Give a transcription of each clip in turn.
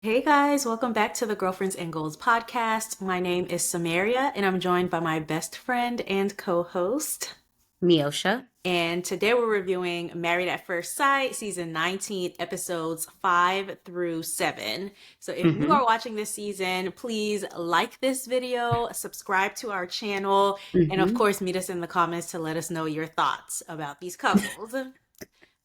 Hey guys, welcome back to the Girlfriends and Goals podcast. My name is Samaria and I'm joined by my best friend and co-host. Miosha. And today we're reviewing Married at First Sight, season 19, episodes 5 through 7. So if you Mm-hmm. are watching this season, please like this video, subscribe to our channel, and of Mm-hmm. course meet us in the comments to let us know your thoughts about these couples.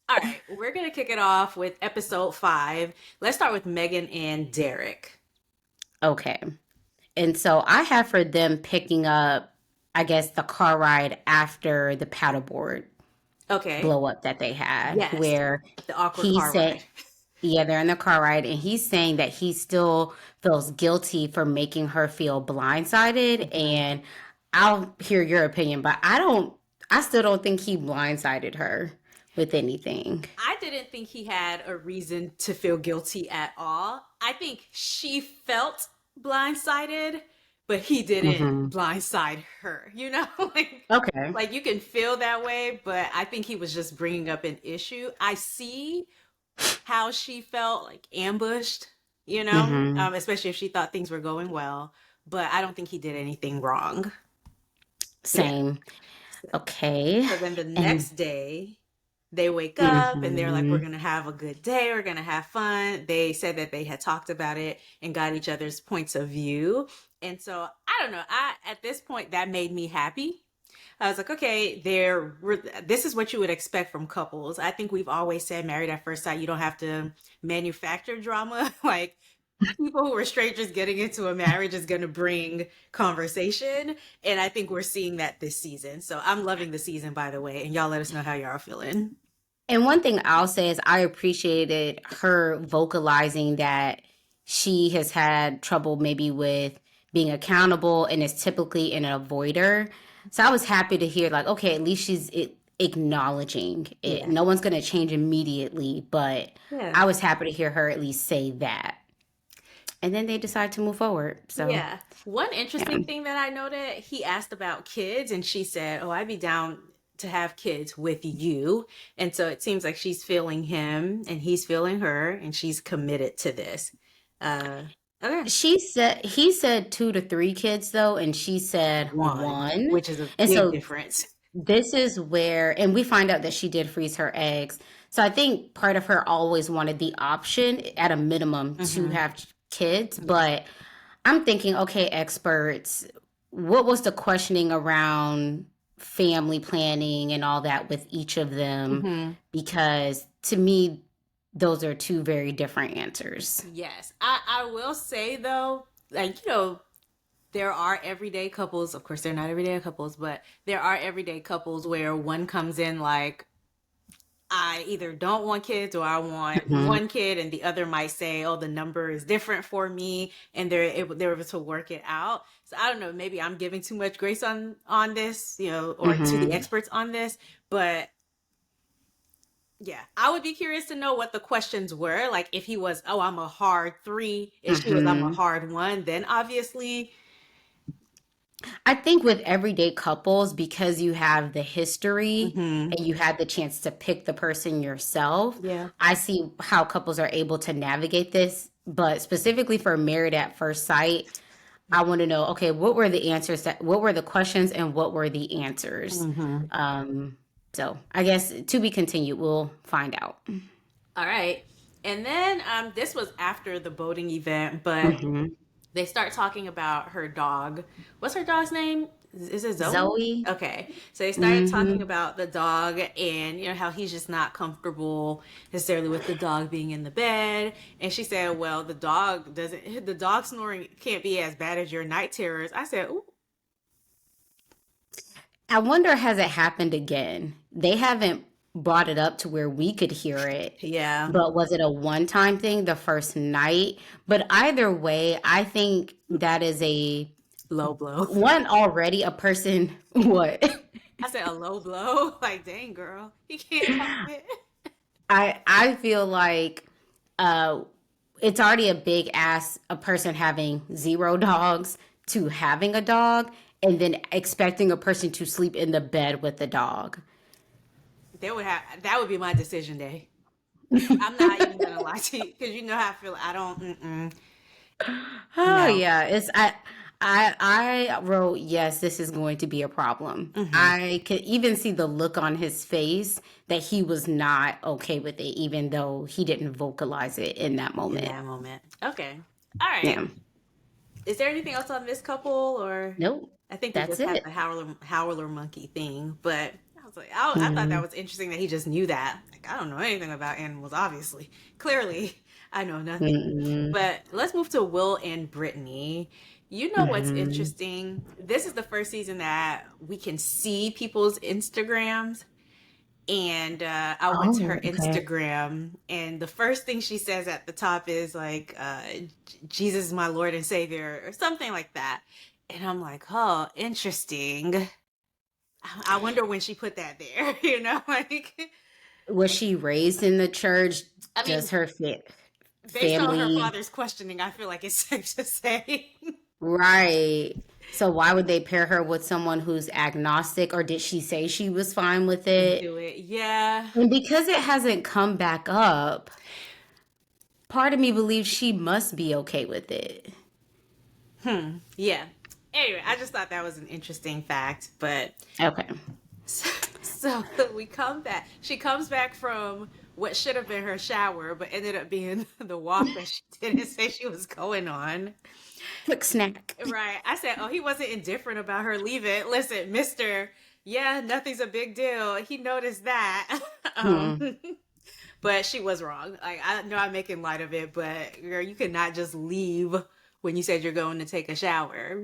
All right, we're going to kick it off with episode 5. Let's start with Megan and Derek. Okay. And so I have for them picking up, I guess, the car ride after the paddleboard Okay. blow up that they had, Yes. where The awkward he car said, ride. yeah, they're in the car ride, and he's saying that he still feels guilty for making her feel blindsided. Mhm. And I'll hear your opinion, but I still don't think he blindsided her with anything. I didn't think he had a reason to feel guilty at all. I think she felt blindsided, but he didn't Mm-hmm. blindside her. Like Okay. like you can feel that way, but I think he was just bringing up an issue. I see how she felt like ambushed, Mm-hmm. especially if she thought things were going well, but I don't think he did anything wrong. Yeah. Same. Okay. So then the And next day, they wake up and they're like, we're mm-hmm. going to have a good day. We're going to have fun. They said that they had talked about it and got each other's points of view. And so I don't know. At this point, that made me happy. I was like, okay, this is what you would expect from couples. I think we've always said married at first sight, you don't have to manufacture drama. Like people who are strangers getting into a marriage is going to bring conversation, and I think we're seeing that this season. So I'm loving the season, by the way, and y'all let us know how y'all are feeling. And one thing I'll say is I appreciated her vocalizing that she has had trouble maybe with being accountable and is typically an avoider. So I was happy to hear like, okay, at least acknowledging it. Yeah. No one's going to change immediately, but Yeah. I was happy to hear her at least say that. And then they decide to move forward. So, Yeah. One yeah. interesting thing that I noted, he asked about kids and she said, oh, I'd be down to have kids with you. And so it seems like she's feeling him and he's feeling her and she's committed to this. Uh, okay. He said 2 to 3 kids though, and she said One, one. which is a And big so difference. this is where, and we find out that she did freeze her eggs. So I think part of her always wanted the option at a minimum to Hmm. have kids. Yeah. But I'm thinking, okay, experts, what was the questioning around family planning and all that with each of them? Hmm. Because to me, those are two very different answers. Yes. I will say though, like, there are everyday couples. Of course, they're not everyday couples, but there are everyday couples where one comes in like, I either don't want kids or I want Mhm. one kid, and the other might say, "Oh, the number is different for me," and they're able to work it out. So I don't know. Maybe I'm giving too much grace on this, or to the Mhm. experts on this. But yeah, I would be curious to know what the questions were. Like if he was, "Oh, I'm a hard 3," and she was, "I'm a Mhm. hard 1," then obviously, I think with everyday couples, because you have the history hmm, and you had the chance to pick the person yourself, yeah. I see how couples are able to navigate this. But specifically for Married at First Sight, I want to know, okay, what were the questions and what were the answers? Hmm. Um, so I guess to be continued, we'll find out. All right. And then this was after the boating event, but Hmm. they start talking about her dog. What's her dog's name? Is it Zoe? Zoe. Okay. So they started talking Hmm. about the dog and how he's just not comfortable necessarily with the dog being in the bed. And she said, "Well, the dog snoring can't be as bad as your night terrors." I said, "Ooh, I wonder, has it happened again? They haven't brought it up to where we could hear it, yeah, but was it a one-time thing the first night? But either way, I think that is a low blow." one already a person what I said a low blow. Like, dang girl, he can't help it. I feel like uh it's already a big ass a person having 0 dogs to having a dog and then expecting a person to sleep in the bed with the dog. That would be my decision day. I'm not even gonna lie to you because you know how I feel. I don't. Oh No. yeah, I wrote, yes, this is going to be a problem. Hmm. I could even see the look on his face that he was not okay with it, even though he didn't vocalize it in that In moment. that moment. Okay. All right. Yeah. Is there anything else on this couple, or Nope. I think we That's just had it. the howler monkey thing, but I was like, I thought that Mm, was interesting that he just knew that. Like, I don't know anything about animals, obviously. Clearly, I know nothing. mm, But let's move to Will and Brittany. You know what's mm. interesting? This is the first season that we can see people's Instagrams. And I went to her Oh, okay. Instagram, and the first thing she says at the top is like, Jesus is my Lord and Savior, or something like that. And I'm like, oh, interesting. I wonder when she put that there, like, Was she raised in the church? I Does mean, her based on her family? father's questioning, I feel like it's safe to say. Right. So why would they pair her with someone who's agnostic, or did she say she was fine with it? Into it. Yeah. And because it hasn't come back up, part of me believes she must be okay with it. Yeah. Anyway, I just thought that was an interesting fact, but Okay. so we come back. She comes back from what should have been her shower, but ended up being the walk that she didn't say she was going on. Quick snack. Right. I said, oh, he wasn't indifferent about her leaving. Listen, Mister, yeah, nothing's a big deal. He noticed that. um, Hmm. but she was wrong. Like, I know I'm making light of it, but girl, you cannot just leave when you said you're going to take a shower.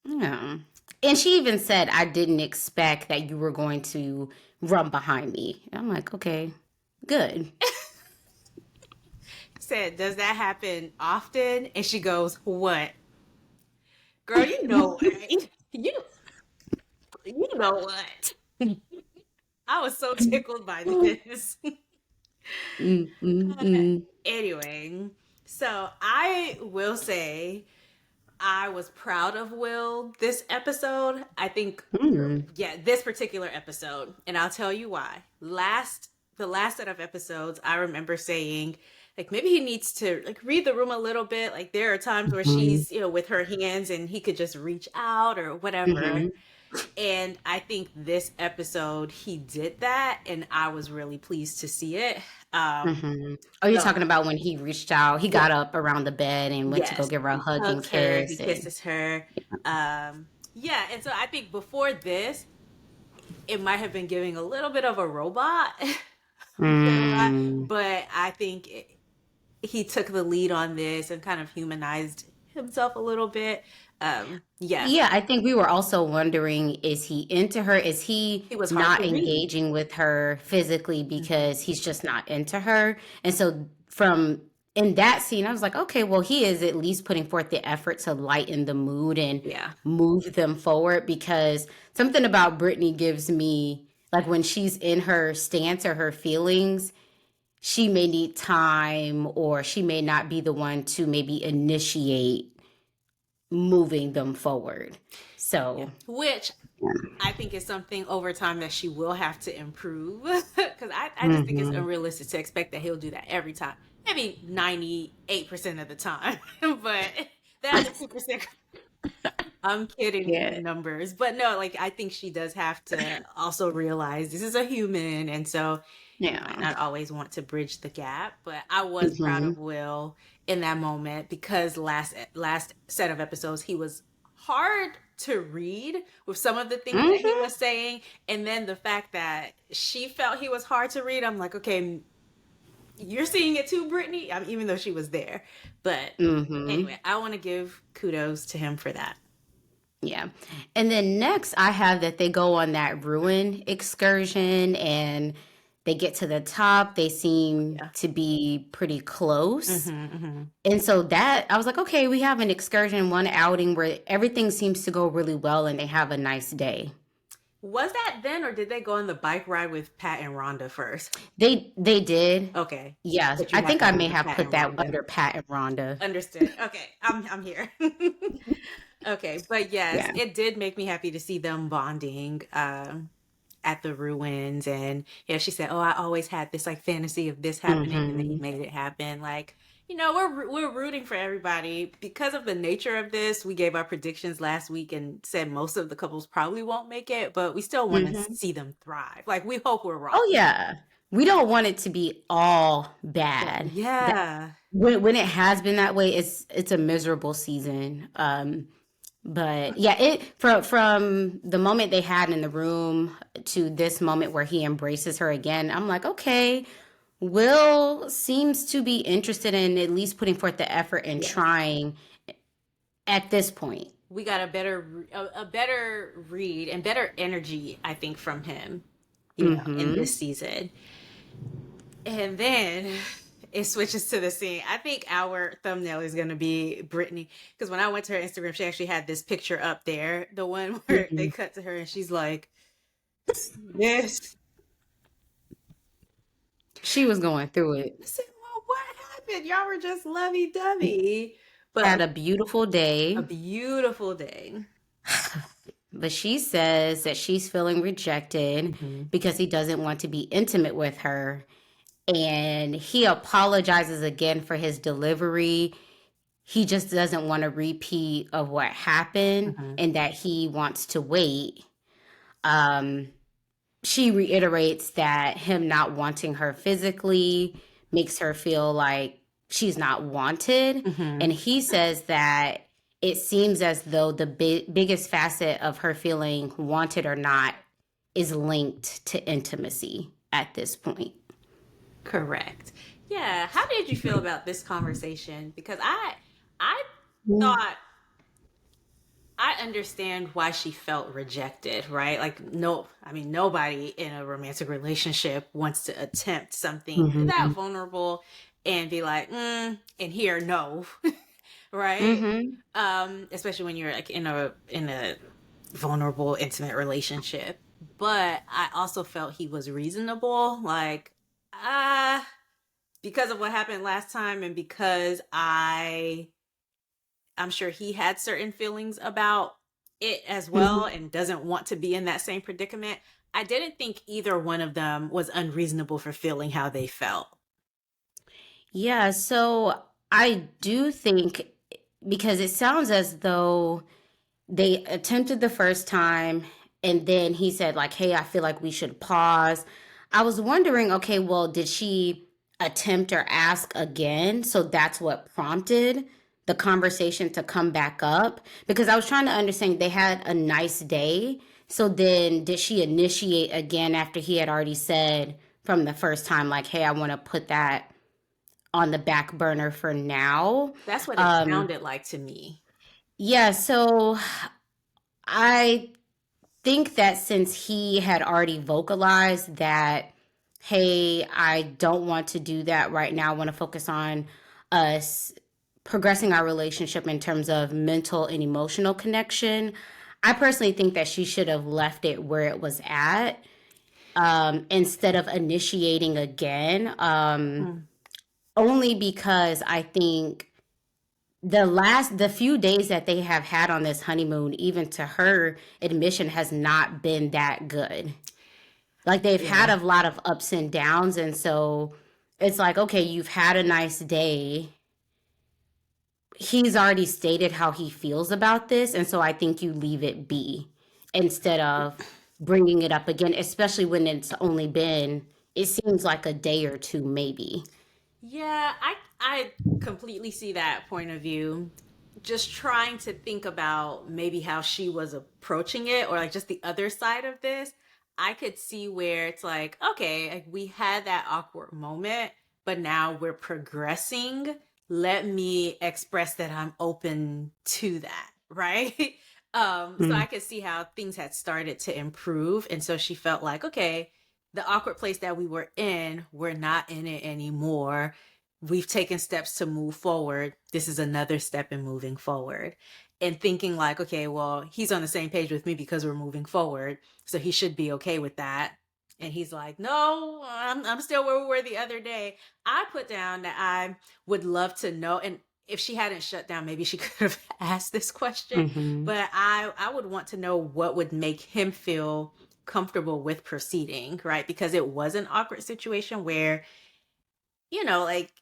Yeah. And she even said, I didn't expect that you were going to run behind me. I'm like, okay, good. Said, does that happen often? And she goes, what? Girl, you know what? You know what? I was so tickled by this. Mm, mm, mm, Anyway, so I will say I was proud of Will this episode. I think, mm, yeah, this particular episode, and I'll tell you why. The last set of episodes, I remember saying, like, maybe he needs to like read the room a little bit. Like, there are times where mm, she's, with her hands, and he could just reach out or whatever. mm, And I think this episode he did that, and I was really pleased to see it. mm. Oh, you're So talking about when he reached out, he yeah, got up around the bed and went to go yes, give her a he hug and hugs her, he kiss. And kisses her. Yeah, and so I think before this, it might have been giving a little bit of a robot. I'm not gonna lie, mm. but I think he took the lead on this and kind of humanized himself a little bit. Yeah, Yeah, I think we were also wondering, is he into her? Is he he was hard not to read. engaging with her physically Mhm. because he's just not into her? And so from in that scene, I was like, okay, well, he is at least putting forth the effort to lighten the mood and Yeah, move them forward, because something about Brittany gives me, like, when she's in her stance or her feelings, she may need time, or she may not be the one to maybe initiate moving them forward. yeah. So, Which I think is something over time that she will have to improve because I just think it's mhm. unrealistic to expect that he'll do that every time. Maybe 98% of the time, but that other 2%, I'm kidding with the Yeah. numbers. But no, like I think she does have to also realize this is a human, and so he might Yeah. not always want to bridge the gap. But I was proud Mhm. of Will in that moment because last set of episodes he was hard to read with some of the things that he Mhm. was saying, and then the fact that she felt he was hard to read, I'm like, okay, you're seeing it too, Brittany. Even though she was there, but Mhm. anyway, I want to give kudos to him for that. Yeah. And then next I have that they go on that ruin excursion and they get to the top. They seem Yeah. to be pretty close. Hmm. Hmm. And so that I was like, okay, we have an excursion, one outing where everything seems to go really well and they have a nice day. Was that then, or did they go on the bike ride with Pat and Rhonda first? They did. Okay, Yeah, but you I have think that I may under have Pat put and that Rhonda. under Pat and Rhonda. Understood. Okay, I'm here. Okay, but yes, Yeah. it did make me happy to see them bonding. at the ruins. And yeah, she said, "Oh, I always had this like fantasy of this happening," and then he Mm-hmm. made it happen. Like, we're rooting for everybody because of the nature of this. We gave our predictions last week and said most of the couples probably won't make it, but we still want to Mm-hmm. see them thrive. Like, we hope we're wrong. Oh yeah. We don't want it to be all bad. That Yeah. when it has been that way, it's a miserable season. But yeah, it from the moment they had in the room to this moment where he embraces her again, I'm like, okay, Will seems to be interested in at least putting forth the effort and Yes. trying at this point. We got a better read and better energy, I think, from him, in Mm-hmm. this season. And then it switches to the scene. I think our thumbnail is going to be Brittany, because when I went to her Instagram, she actually had this picture up there, the one where they Mm-hmm. cut to her and she's like, "This." She was going through it. I said, "Well, what happened? Y'all were just lovey-dovey." But Had a beautiful a day. beautiful day. But she says that she's feeling rejected Hmm. because he doesn't want to be intimate with her. And he apologizes again for his delivery. He just doesn't want a repeat of what happened Hmm. and that he wants to wait. Um, she reiterates that him not wanting her physically makes her feel like she's not wanted. Hmm. And he says that it seems as though the biggest facet of her feeling wanted or not is linked to intimacy at this point. Correct. Yeah. How did you feel about this conversation? Because I thought I understand why she felt rejected, right? Like, no, I mean, nobody in a romantic relationship wants to attempt something that Mm-hmm. vulnerable and be like, and hear no, right? Mm-hmm. Especially when you're like in a vulnerable, intimate relationship. But I also felt he was reasonable, like, ah, because of what happened last time, and because I'm sure he had certain feelings about it as well Mm-hmm. and doesn't want to be in that same predicament. I didn't think either one of them was unreasonable for feeling how they felt. Yeah, so I do think because it sounds as though they attempted the first time and then he said like, "Hey, I feel like we should pause." I was wondering, okay, well, did she attempt or ask again? So that's what prompted the conversation to come back up because I was trying to understand they had a nice day. So then did she initiate again after he had already said from the first time like, "Hey, I want to put that on the back burner for now." That's what it Um sounded like to me. yeah, so I think that since he had already vocalized that, hey, I don't want to do that right now, I want to focus on us progressing our relationship in terms of mental and emotional connection. I personally think that she should have left it where it was at instead of initiating again. Mm. Only because I think the few days that they have had on this honeymoon, even to her admission, has not been that good. Like they've had Yeah. a lot of ups and downs, and so it's like, okay, you've had a nice day. He's already stated how he feels about this, and so I think you leave it be instead of bringing it up again, especially when it's only been, it seems like a day or two, maybe. Yeah, I completely see that point of view. Just trying to think about maybe how she was approaching it or like just the other side of this. I could see where it's like, okay, like we had that awkward moment, but now we're progressing. Let me express that I'm open to that, right? So I Mm. could see how things had started to improve. And so she felt like, okay, the awkward place that we were in, we're not in it anymore. We've taken steps to move forward. This is another step in moving forward. And thinking like, okay, well, he's on the same page with me because we're moving forward. So he should be okay with that. And he's like, no, I'm still where we were the other day. I put down that I would love to know. And if she hadn't shut down, maybe she could have asked this question. Mm-hmm. But I would want to know what would make him feel comfortable with proceeding, right? Because it was an awkward situation where, like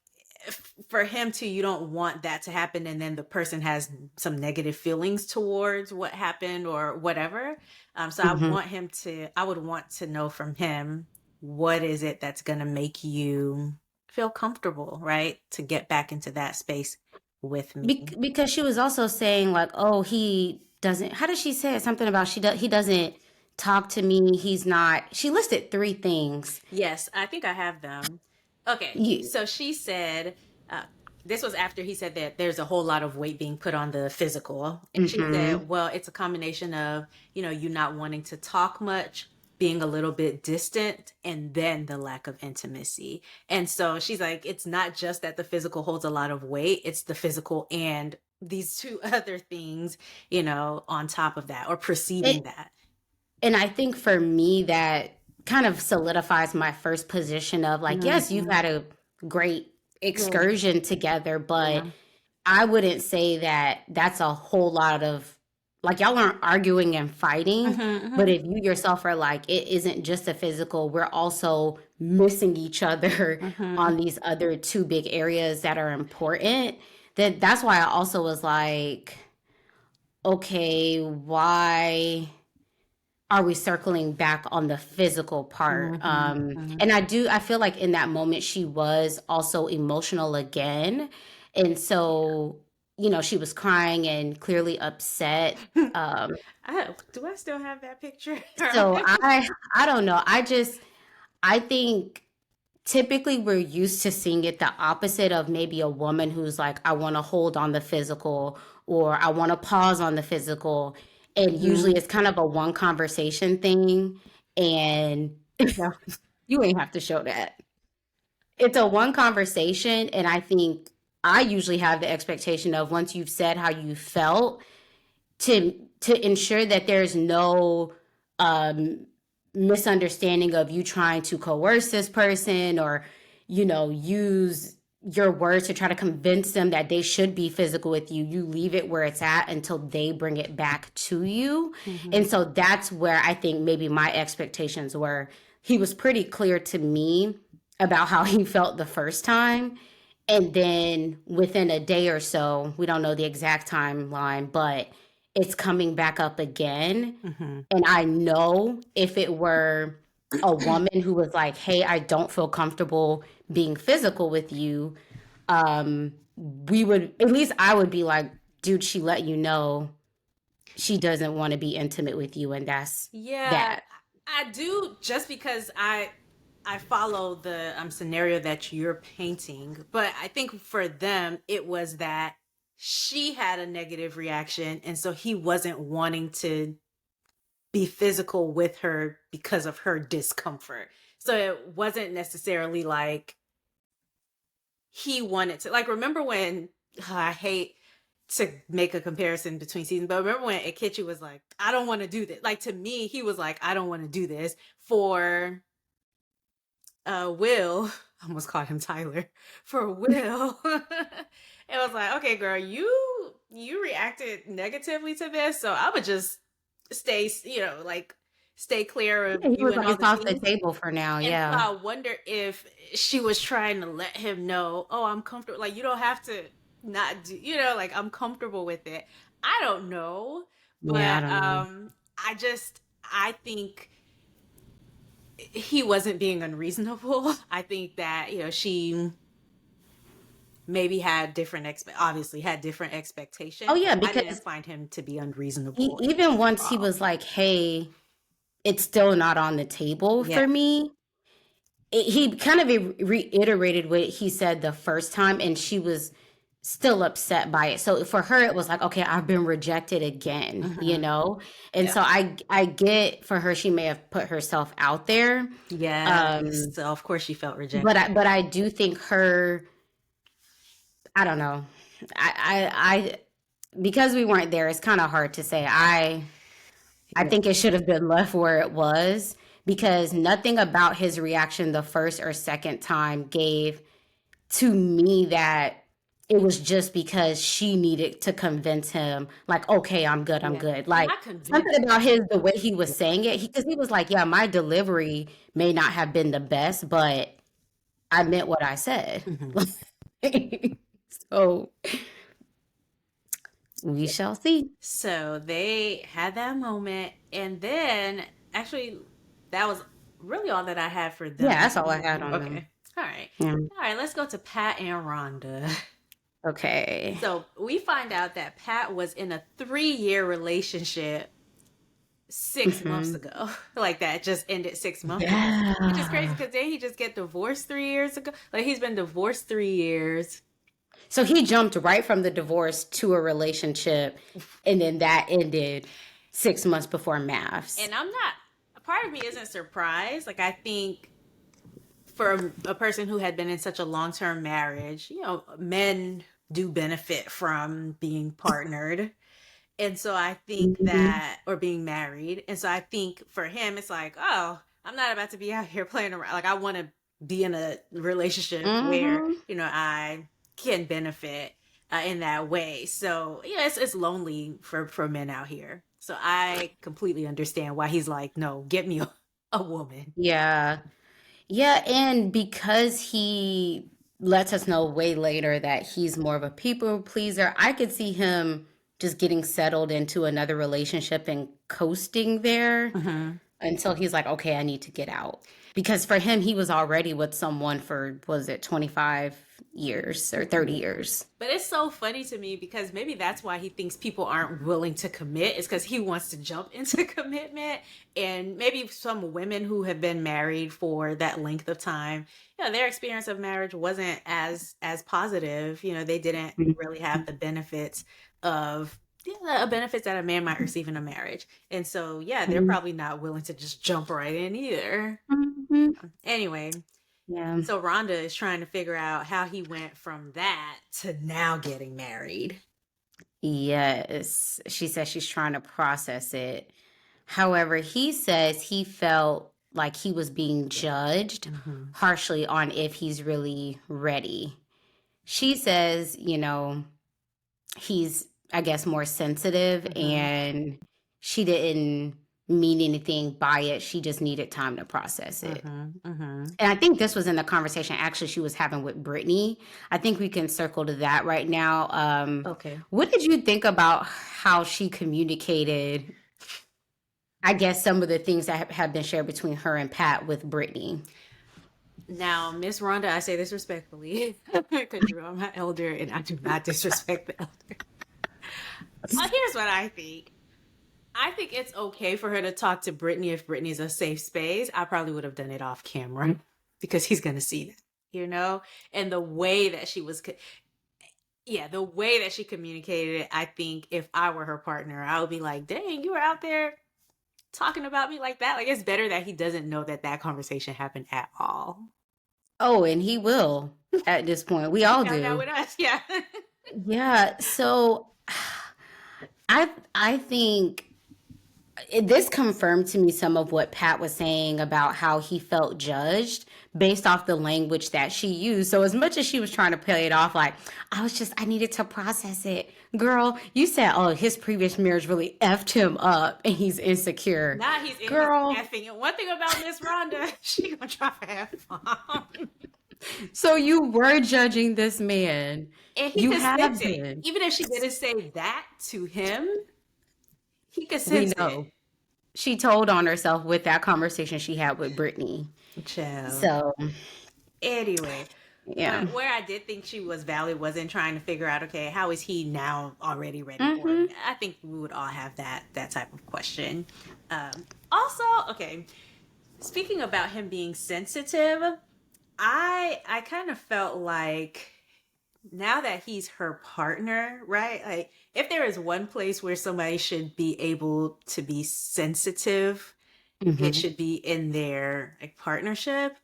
for him to, you don't want that to happen and then the person has some negative feelings towards what happened or whatever. So Hmm. I would want to know from him, what is it that's going to make you feel comfortable, right? To get back into that space with me. Because she was also saying like, oh, he doesn't. How did she say it? Something about he doesn't talk to me. He's not. She listed three things. Yes, I think I have them. Okay, You. so she said, uh, this was after he said that there's a whole lot of weight being put on the physical. And she Hmm. said, well, it's a combination of, you not wanting to talk much, being a little bit distant, and then the lack of intimacy. And so she's like, it's not just that the physical holds a lot of weight, it's the physical and these two other things, on top of that or preceding that. And I think for me, that kind of solidifies my first position of like, yes, you've Hmm. had a great Yeah. excursion together, but Yeah. I wouldn't say that that's a whole lot of like y'all aren't arguing and fighting. But Hmm. if you yourself are like, it isn't just a physical, we're also missing each other Hmm. on these other two big areas that are important, that's why I also was like, okay, why are we circling back on the physical part? Hmm. Hmm. And I feel like in that moment she was also emotional again. And so, she was crying and clearly upset. Do I still have that picture? So I don't know. I think typically we're used to seeing it the opposite of maybe a woman who's like, I want to hold on the physical or I want to pause on the physical. And usually Hmm. it's kind of a one conversation thing. And no, you ain't have to show that. It's a one conversation. And I think I usually have the expectation of once you've said how you felt, to ensure that there's no um, misunderstanding of you trying to coerce this person or use your words to try to convince them that they should be physical with you. You leave it where it's at until they bring it back to you. Hmm. And so that's where I think maybe my expectations were. He was pretty clear to me about how he felt the first time, and then within a day or so, we don't know the exact timeline, but it's coming back up again. Hmm. And I know if it were a woman who was like, hey, I don't feel comfortable being physical with you, we would, at least I would be like, dude, she let you know she doesn't want to be intimate with you. And that's Yeah, that. I do, just because I follow the scenario that you're painting, but I think for them it was that she had a negative reaction and so he wasn't wanting to be physical with her because of her discomfort. So it wasn't necessarily like he wanted to, like, remember when, I hate to make a comparison between seasons, but remember when Akechi was like, I don't want to do this. Like, to me, he was like, I don't want to do this. For Will, I almost called him Tyler. For Will, it was like, okay, girl, you reacted negatively to this, so I would just stay, like, stay clear of Yeah, he you was and like, all it's the off the things. table for now. And so Yeah. I wonder if she was trying to let him know, oh, I'm comfortable. Like, you don't have to not do, like, I'm comfortable with it. I don't know. Yeah, I But don't know. I think he wasn't being unreasonable. I think that, she maybe had obviously had different Oh, expectations, yeah, but I didn't because find him to be unreasonable even once he overall. was like, hey, it's still not on the table Yeah. for me. He kind of reiterated what he said the first time, and she was still upset by it. So for her, it was like, okay, I've been rejected again. Hmm. And Yeah. so I get for her, she may have put herself out there, Yeah. um, So of course she felt but rejected. I do think her, I don't know, I because we weren't there, it's kind of hard to say. I Yeah. think it should have been left where it was because nothing about his reaction the first or second time gave to me that it was just because she needed to convince him, like, okay, I'm Yeah. good. Like Not convinced. something about the way he was saying it, because he was like, yeah, my delivery may not have been the best, but I meant what I said. Mhm. So we shall see. So they had that moment, and then actually, that was really all that I had for Yeah, them. that's all I had on them. Okay. All right. Yeah. All right, let's go to Pat and Rhonda. Okay. So we find out that Pat was in a 3-year relationship 6 months Hmm. ago. Like that just ended 6 months ago. Which is crazy Yeah. because didn't he just get divorced 3 years ago? Like he's been divorced 3 years. So he jumped right from the divorce to a relationship, and then that ended 6 months before MAFS. And I'm not, a part of me isn't surprised. Like I think for a person who had been in such a long-term marriage, men do benefit from being partnered. And so I think Hmm. that, or being married. And so I think for him, it's like, oh, I'm not about to be out here playing around. Like I want to be in a relationship where, Hmm. I can benefit in that way. So yeah, it's lonely for men out here. So I completely understand why he's like, no, get me a woman. Yeah. Yeah, and because he lets us know way later that he's more of a people pleaser, I could see him just getting settled into another relationship and coasting there Mhm. until he's like, okay, I need to get out. Because for him, he was already with someone for, was it 25 years or 30 Yeah. years? But it's so funny to me because maybe that's why he thinks people aren't willing to commit, is because he wants to jump into commitment. And maybe some women who have been married for that length of time, their experience of marriage wasn't as positive. They didn't really have the benefits of the benefits that a man might receive in a marriage. And so yeah, they're Mhm. probably not willing to just jump right in either. Mhm. Anyway, Yeah. so Rhonda is trying to figure out how he went from that to now getting married. Yes. She says she's trying to process it. However, he says he felt like he was being judged Mm-hmm. harshly on if he's really ready. She says, he's, I guess, more sensitive, Mm-hmm. and she didn't mean anything by it. She just needed time to process it. Mm-hmm. Mm-hmm. And I think this was in the conversation actually she was having with Brittany. I think we can circle to that right now. Okay. What did you think about how she communicated, I guess, some of the things that have been shared between her and Pat with Brittany? Now, Miss Rhonda, I say this respectfully because you are my elder and I do not disrespect the elder. Here's what I think. I think it's okay for her to talk to Brittany if Brittany's a safe space. I probably would have done it off camera because he's going to see that, and the way that yeah, the way that she communicated it, I think if I were her partner, I would be like, dang, you were out there talking about me like that. Like, it's better that he doesn't know that that conversation happened at all. Oh, and he will at this point. We He all found out do. with us. Yeah. Yeah. So I think this confirmed to me some of what Pat was saying about how he felt judged based off the language that she used. So as much as she was trying to play it off like, I needed to process it. Girl, you said, oh, his previous marriage really effed him up and he's insecure. Now he's Girl, effing. And one thing about Miss Rhonda, she gonna try to have fun. so you were judging this man. And he You could sense have it. been. Even if she didn't say that to him, he could We sense it. know. She told on herself with that conversation she had with Brittany. Chill. So, Anyway, yeah. but where I did think she was valid was in trying to figure out, okay, how is he now already ready for it? Hmm. I think we would all have that type of question. Also, okay, speaking about him being sensitive, I kind of felt like now that he's her partner, right? Like if there is one place where somebody should be able to be sensitive, it Hmm. should be in their like partnership.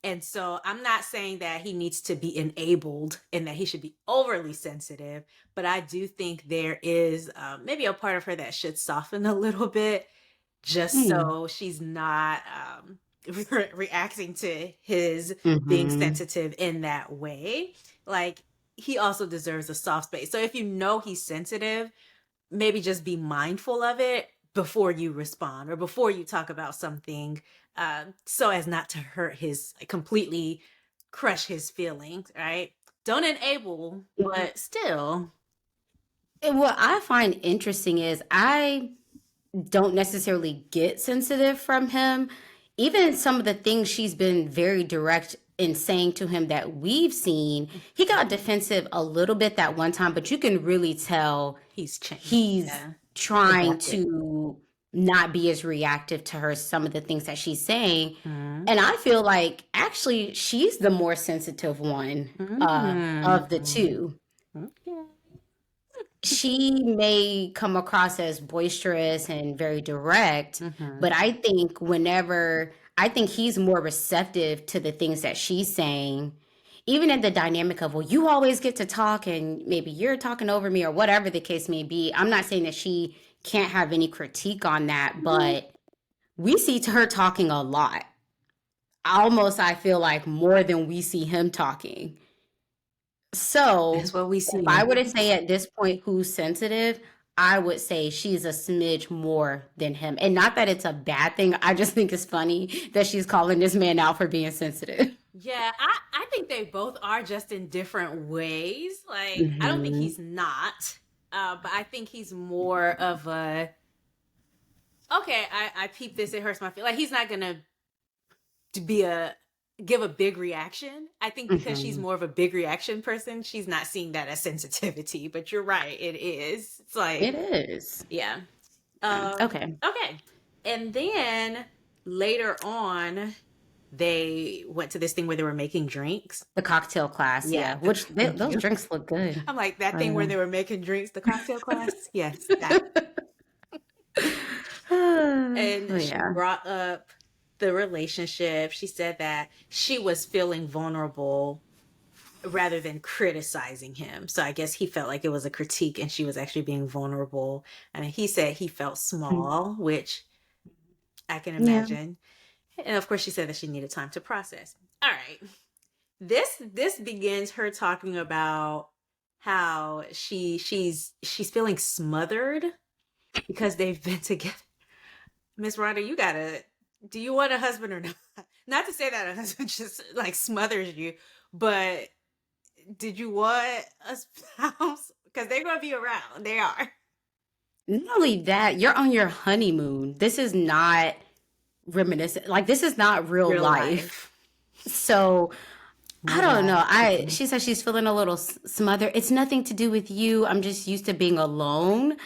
And so I'm not saying that he needs to be enabled and that he should be overly sensitive, but I do think there is maybe a part of her that should soften a little bit just so she's not reacting to his being Hmm. sensitive in that way. Like he also deserves a soft space. So if you know he's sensitive, maybe just be mindful of it before you respond or before you talk about something, so as not to hurt his, completely crush his feelings, right? Don't enable, Mhm. but still. And what I find interesting is I don't necessarily get sensitive from him. Even some of the things she's been very direct in saying to him that we've seen, he got defensive a little bit that one time, but you can really tell He's changed. he's Yeah. trying Adapted. to not be as reactive to her, some of the things that she's saying. Mm-hmm. And I feel like actually she's the more sensitive one of the Mm-hmm. two. Okay. She may come across as boisterous and very direct, Mm-hmm. but I think he's more receptive to the things that she's saying, even in the dynamic of, well, you always get to talk and maybe you're talking over me or whatever the case may be. I'm not saying that she can't have any critique on that, but we see to her talking a lot. Almost, I feel like more than we see him talking. That's So, what we if I see. were to say at this point who's sensitive, I would say she's a smidge more than him. And not that it's a bad thing. I just think it's funny that she's calling this man out for being sensitive. Yeah, I think they both are, just in different ways. Like, I don't think Hmm. he's not, but I think he's more of a, okay, I peep this, it hurts my feel. Like, he's not gonna to be a give a big reaction. I think because she's Hmm. more of a big reaction person, she's not seeing that as sensitivity. But you're right, it is. It's like, It is. yeah. Okay. Okay. And then later on, they went to this thing where they were making drinks. The cocktail class, Yeah, yeah. Which thank those you. drinks look good. I'm like, that I thing where know. they were making drinks, the cocktail class. Yes, that. Oh, And she yeah. brought up the relationship. She said that she was feeling vulnerable rather than criticizing him. So I guess he felt like it was a critique and she was actually being vulnerable. I mean, he said he felt small, which I can Yeah. imagine. And of course, she said that she needed time to process. All right. This begins her talking about how she's feeling smothered because they've been together. Miss Rhonda, you gotta. Do you want a husband or not? Not to say that a husband just like smothers you, but did you want a spouse? Because they're gonna be around. They are. Not only that, you're on your honeymoon. This is not reminiscent. Like this is not real Real life. life. So I don't know. I Relaxing. she says she's feeling a little smothered. It's nothing to do with you. I'm just used to being alone.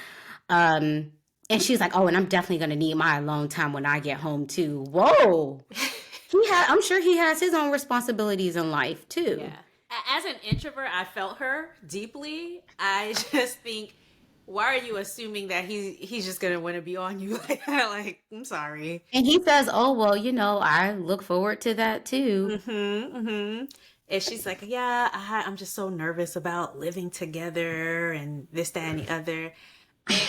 Um, and she's like, "Oh, and I'm definitely gonna need my alone time when I get home too." Whoa. I'm sure he has his own responsibilities in life too. Yeah. As an introvert, I felt her deeply. I just think, why are you assuming that he's just gonna want to be on you like that? Like, I'm sorry. And he says, "Oh, well, I look forward to that too." Mm-hmm. Mm-hmm. And she's like, yeah, I'm just so nervous about living together and this, that, and the other. And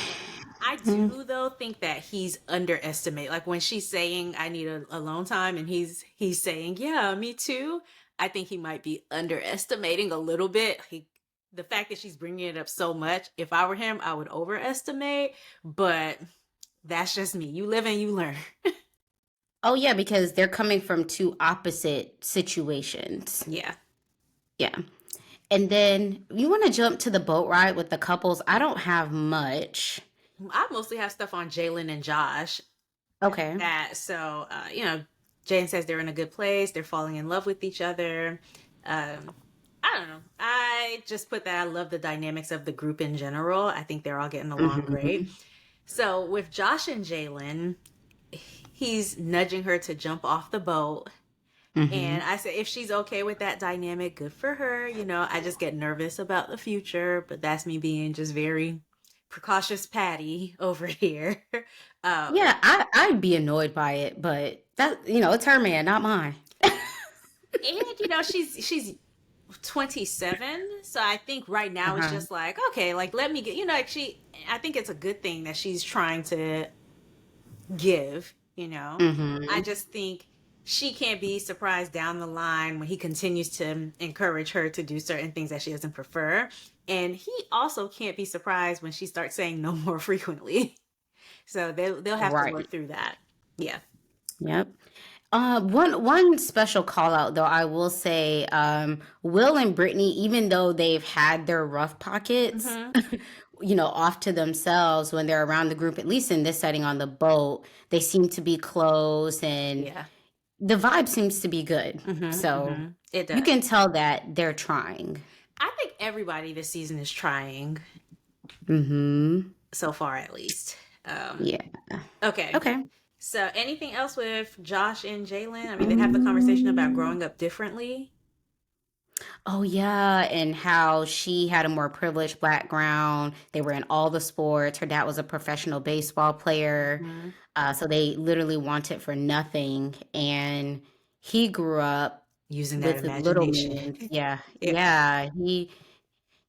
I do though think that he's underestimated. Like when she's saying I need a alone time and he's saying, yeah, me too. I think he might be underestimating a little bit. The fact that she's bringing it up so much, if I were him, I would overestimate, but that's just me. You live and you learn. Oh yeah, because they're coming from two opposite situations. Yeah. Yeah. And then you want to jump to the boat ride with the couples. I don't have much. I mostly have stuff on Jalen and Josh. Okay. That so Jane says they're in a good place, they're falling in love with each other. I don't know, I just put that I love the dynamics of the group in general. I think they're all getting along great. Hmm. So with Josh and Jalen, he's nudging her to jump off the boat, Hmm. and I said if she's okay with that dynamic, good for her. I just get nervous about the future, but that's me being just very precautious Patty over here. um Yeah, I'd be annoyed by it, but it's her man, not mine. and she's 27, so I think right now it's Uh-huh. just like, okay, like let me get, like I think it's a good thing that she's trying to give. I Hmm. just think she can't be surprised down the line when he continues to encourage her to do certain things that she doesn't prefer. And he also can't be surprised when she starts saying no more frequently. So they'll have to Right. work through that. Yeah. Yep. One special call out though, I will say, Will and Brittany, even though they've had their rough pockets, Mm-hmm. off to themselves when they're around the group, at least in this setting on the boat, they seem to be close and Yeah. the vibe seems to be good. Mm-hmm. So Mm-hmm. It you does. can tell that they're trying. I think everybody this season is trying, Mm-hmm. so far at least. Um, Yeah. okay. Okay. So anything else with Josh and Jalen? I mean, they have the conversation about Mm. growing up differently. Oh yeah, and how she had a more privileged background. They were in all the sports. Her dad was a professional baseball player, Mm-hmm. so they literally wanted for nothing. And he grew up Using that with little imagination. means. Yeah, Yeah.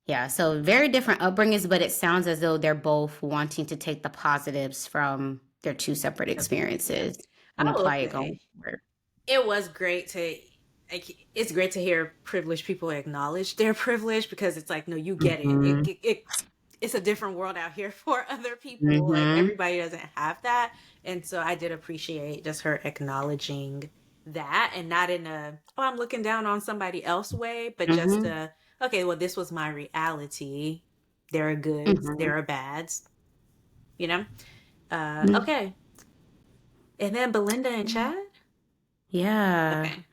yeah. So very different upbringings, but it sounds as though they're both wanting to take the positives from their two separate Yeah. experiences I and will apply it going say forward. it was great to like it's great to hear privileged people acknowledge their privilege because it's like no you get it. Mm-hmm. It's a different world out here for other people. Like Mm-hmm. everybody doesn't have that. And so I did appreciate just her acknowledging that and not in a oh I'm looking down on somebody else way, but just Mm-hmm. a okay, well this was my reality. There are goods, Mm-hmm. there are bads, you know? Mm-hmm. Okay. And then Belinda and Chad? Yeah. Okay.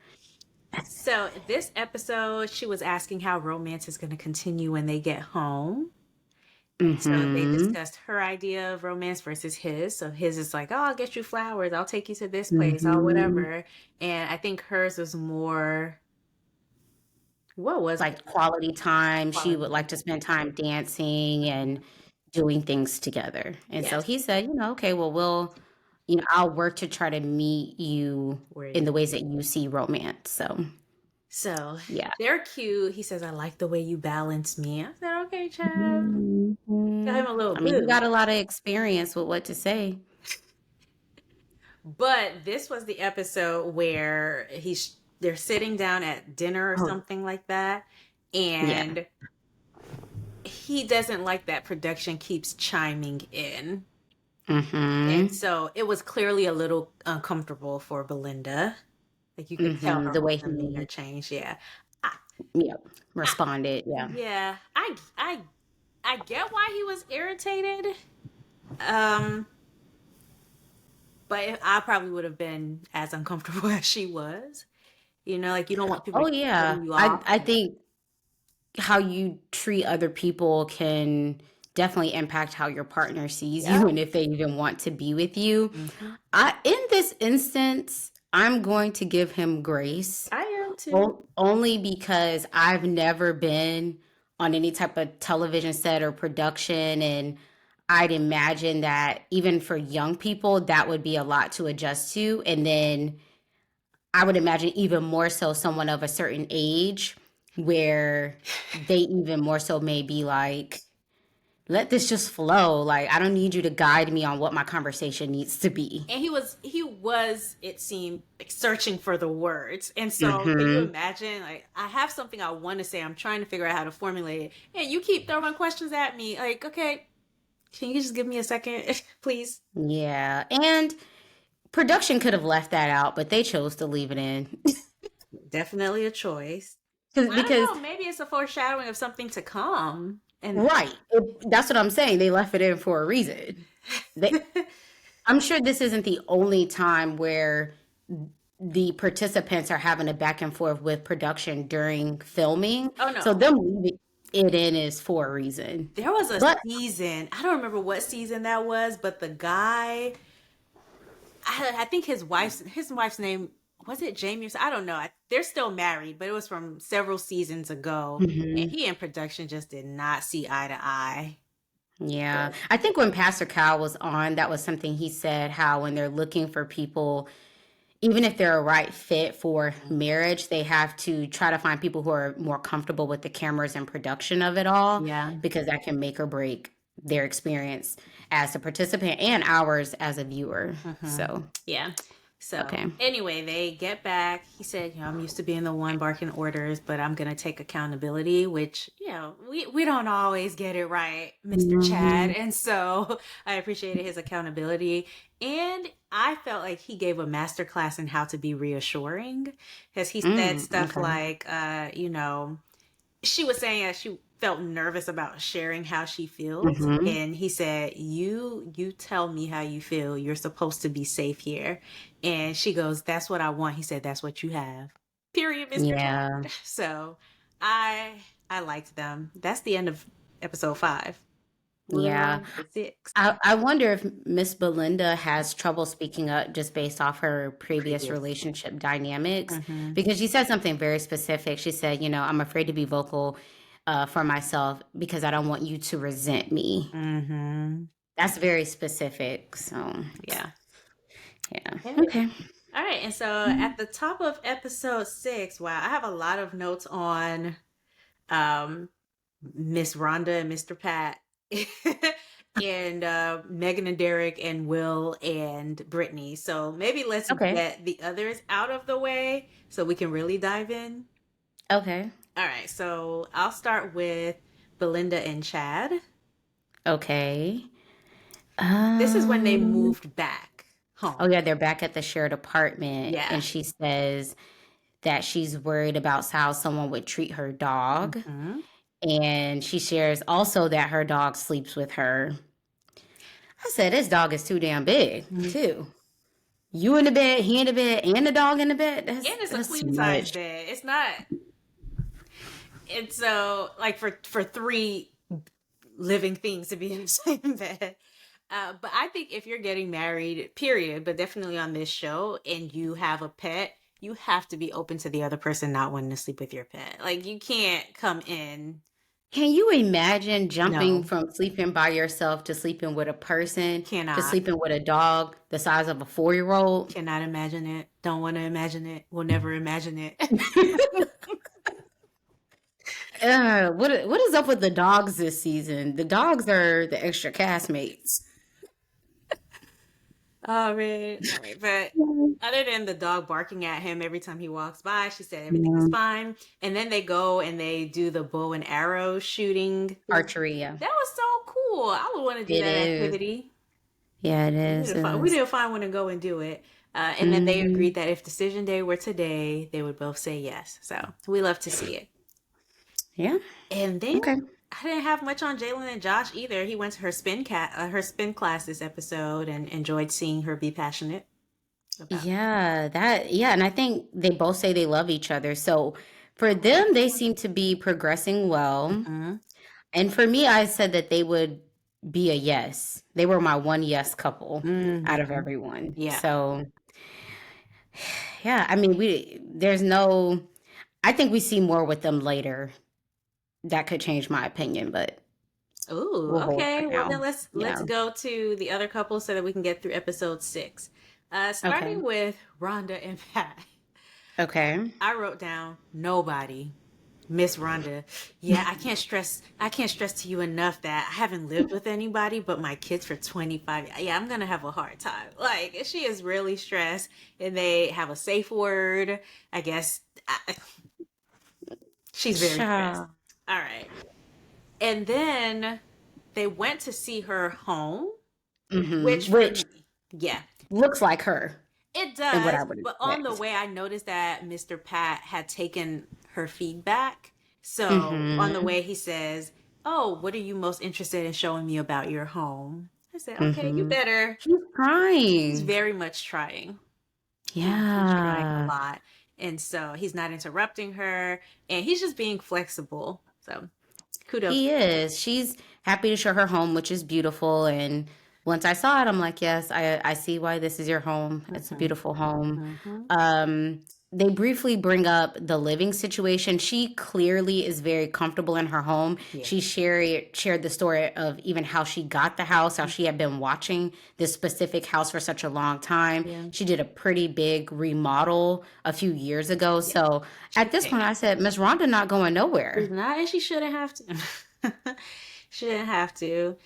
So this episode, she was asking how romance is going to continue when they get home. And so they Mhm. discussed her idea of romance versus his. So his is like, oh, I'll get you flowers. I'll take you to this place. I'll Mhm. whatever. And I think hers was more, what was Like quality time, she quality would like time? to spend time dancing and doing things together. And so Yes. he said, okay, well, I'll work to try to meet you Where in you, the ways that you see romance. So, so yeah. they're cute. He says, I like the way you balance me. I said, okay, Chad. Got him Mhm. a little I mean, he boo. got a lot of experience with what to say. But this was the episode where they're sitting down at dinner or Oh, something like that, yeah. and he doesn't like that production keeps chiming in. And Mhm. so it was clearly a little uncomfortable for Belinda. Like you could tell Mhm. her The whole way demeanor he, changed. Yeah. I, yep, I responded. Yeah. yeah, I get why he was irritated. Um but I probably would have been as uncomfortable as she was. You know, like you don't want people Oh to keep yeah. cutting you I off. I think how you treat other people can definitely impact how your partner sees Yeah. you and if they even want to be with you. Hmm. I in this instance, I'm going to give him grace I am too. only because I've never been on any type of television set or production, and I'd imagine that even for young people that would be a lot to adjust to, and then I would imagine even more so someone of a certain age where they even more so may be like, let this just flow. Like, I don't need you to guide me on what my conversation needs to be. And he was it seemed like searching for the words. And so can you Mm-hmm. imagine like I have something I want to say. I'm trying to figure out how to formulate it. And you keep throwing questions at me. Like, okay, can you just give me a second, please? Yeah. And production could have left that out, but they chose to leave it in. Definitely a choice. I Because, don't know, maybe it's a foreshadowing of something to come. And right. That's what I'm saying. They left it in for a reason. They, I'm sure this isn't the only time where the participants are having a back and forth with production during filming. oh So no. them leaving it in is for a reason. There was a But season, I don't remember what season that was, but the guy I think his wife's name was it Jamie or I don't know. They're still married, but it was from several seasons ago, and mhm, he and production just did not see eye to eye. yeah, So I think when Pastor Cal was on, that was something he said how when they're looking for people, even if they're a right fit for marriage, they have to try to find people who are more comfortable with the cameras and production of it all yeah, because that can make or break their experience as a participant and ours as a viewer. hmm So, yeah. So Okay. anyway, they get back. He said, I'm used to being the one barking orders, but I'm gonna take accountability, which, we don't always get it right, Mr. Chad. Hmm. And so I appreciated his accountability. And I felt like he gave a master class in how to be reassuring. Because he said stuff Okay. like, she was saying that she felt nervous about sharing how she feels, Hmm. and he said, you tell me how you feel, you're supposed to be safe here. And she goes, that's what I want. He said, that's what you have, period, Mr. Yeah. Chad. So I liked them. That's the end of episode 5. Moving Yeah. on to 6. I wonder if Miss Belinda has trouble speaking up just based off her previous Previous. relationship dynamics, Mm-hmm. because she said something very specific. She said, I'm afraid to be vocal for myself because I don't want you to resent me. Mm-hmm. That's very specific. So, Yeah. yeah. Okay. Okay. All right, and so at the top of episode 6, wow, I have a lot of notes on um Miss Rhonda and Mr. Pat, and Megan and Derek and Will and Brittany. So maybe let's Okay. get the others out of the way so we can really dive in. Okay. All right, so I'll start with Belinda and Chad. Okay. This is when they Um, moved back oh, home. yeah, they're back at the shared apartment, Yeah. and she says that she's worried about how someone would treat her dog. Hmm. And she shares also that her dog sleeps with her. I said, this dog is too damn big, And too. You in the bed, he in the bed, and the dog in the bed. it's a That's too queen size much. bed. It's not. It's so like for 3 living things to be in the same bed. But I think if you're getting married, period, but definitely on this show, and you have a pet, you have to be open to the other person not wanting to sleep with your pet. Like, you can't come in. Can you imagine jumping No, from sleeping by yourself to sleeping with a person to cannot. sleeping with a dog the size of a 4-year old? Cannot imagine it. Don't want to imagine it. Will never imagine it. What is up with the dogs this season? The dogs are the extra castmates. Oh man. All right. But other than the dog barking at him every time he walks by, she said everything is Yeah. fine. And then they go and they do the bow and arrow shooting. Archery, yeah. That was so cool. I would want to do It that is. activity. Yeah, it We need is. to It find we need is. to find one to go and do it. And then they Hmm. agreed that if decision day were today, they would both say yes. So we love to see it. Yeah. And then Okay. I didn't have much on Jalen and Josh either. He went to her spin class this episode and enjoyed seeing her be passionate about. Yeah, and I think they both say they love each other. So for them, they seem to be progressing well. Mm-hmm. And for me, I said that they would be a yes. They were my one yes couple out of Mm-hmm. everyone. Yeah. So yeah, I mean, I think we see more with them later. That could change my opinion, but Ooh, we'll hold for okay. Well, then now. let's Yeah. go to the other couple so that we can get through episode 6. Okay. Starting with Rhonda and Pat. Okay. I wrote down nobody. Miss Rhonda. Yeah, I can't stress to you enough that I haven't lived with anybody but my kids for 25. Yeah, I'm going to have a hard time. Like, she is really stressed, and they have a safe word. I guess she's very stressed. Cha. All right. And then they went to see her home, which for Which me, yeah, looks like her it and what I does. would But on the expect. way, I noticed that Mr. Pat had taken her feedback. So on the Mm-hmm. way, he says, "Oh, what are you most interested in showing me about your home?" I said, "Okay, you Mm-hmm. better." She's He's crying. very much trying. He's trying a Yeah, lot. And so he's not interrupting her, and he's just being flexible. So kudos. he is. She's happy to show her home, which is beautiful. And once I saw it, I'm like, yes, I see why this is your home. It's a Hmm. beautiful home. Hmm. Um, they briefly bring up the living situation. She clearly is very comfortable in her home. Yeah. She shared the story of even how she got the house, how she had been watching this specific house for such a long time. Yeah. She did a pretty big remodel a few years ago. Yeah. So She's at this point, paying. I said, Miss Rhonda not going She's nowhere. not, and she shouldn't have to. Shouldn't have to.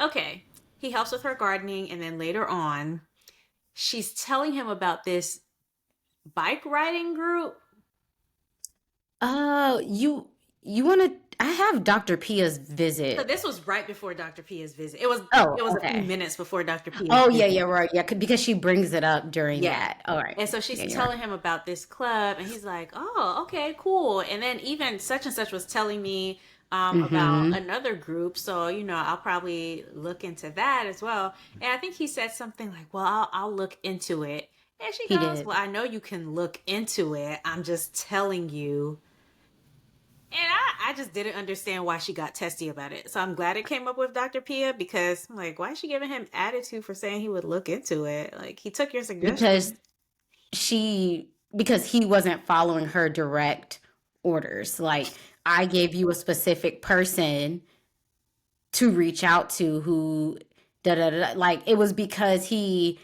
Okay. He helps with her gardening, and then later on, she's telling him about this bike riding group. You want to? I have Dr. Pia's So visit. this was right before Dr. Pia's visit. Oh, It was a few okay. minutes before Dr. Pia's Oh, yeah, visit. yeah, right. Yeah, because she brings it up during Yeah. that. All right. And so she's Yeah, you're right. telling him about this club, and he's like, "Oh, okay, cool." And then even such and such was telling me about Mm-hmm. another group, so I'll probably look into that as well. And I think he said something like, "Well, I'll look into it." And she He goes, "Well, did. I know you can look into it. I'm just telling you." And I just didn't understand why she got testy about it. So I'm glad it came up with Dr. Pia because I'm like, why is she giving him attitude for saying he would look into it? Like he took your Because suggestion. because he wasn't following her direct orders. Like, I gave you a specific person to reach out to who da da da. Like, it was because he,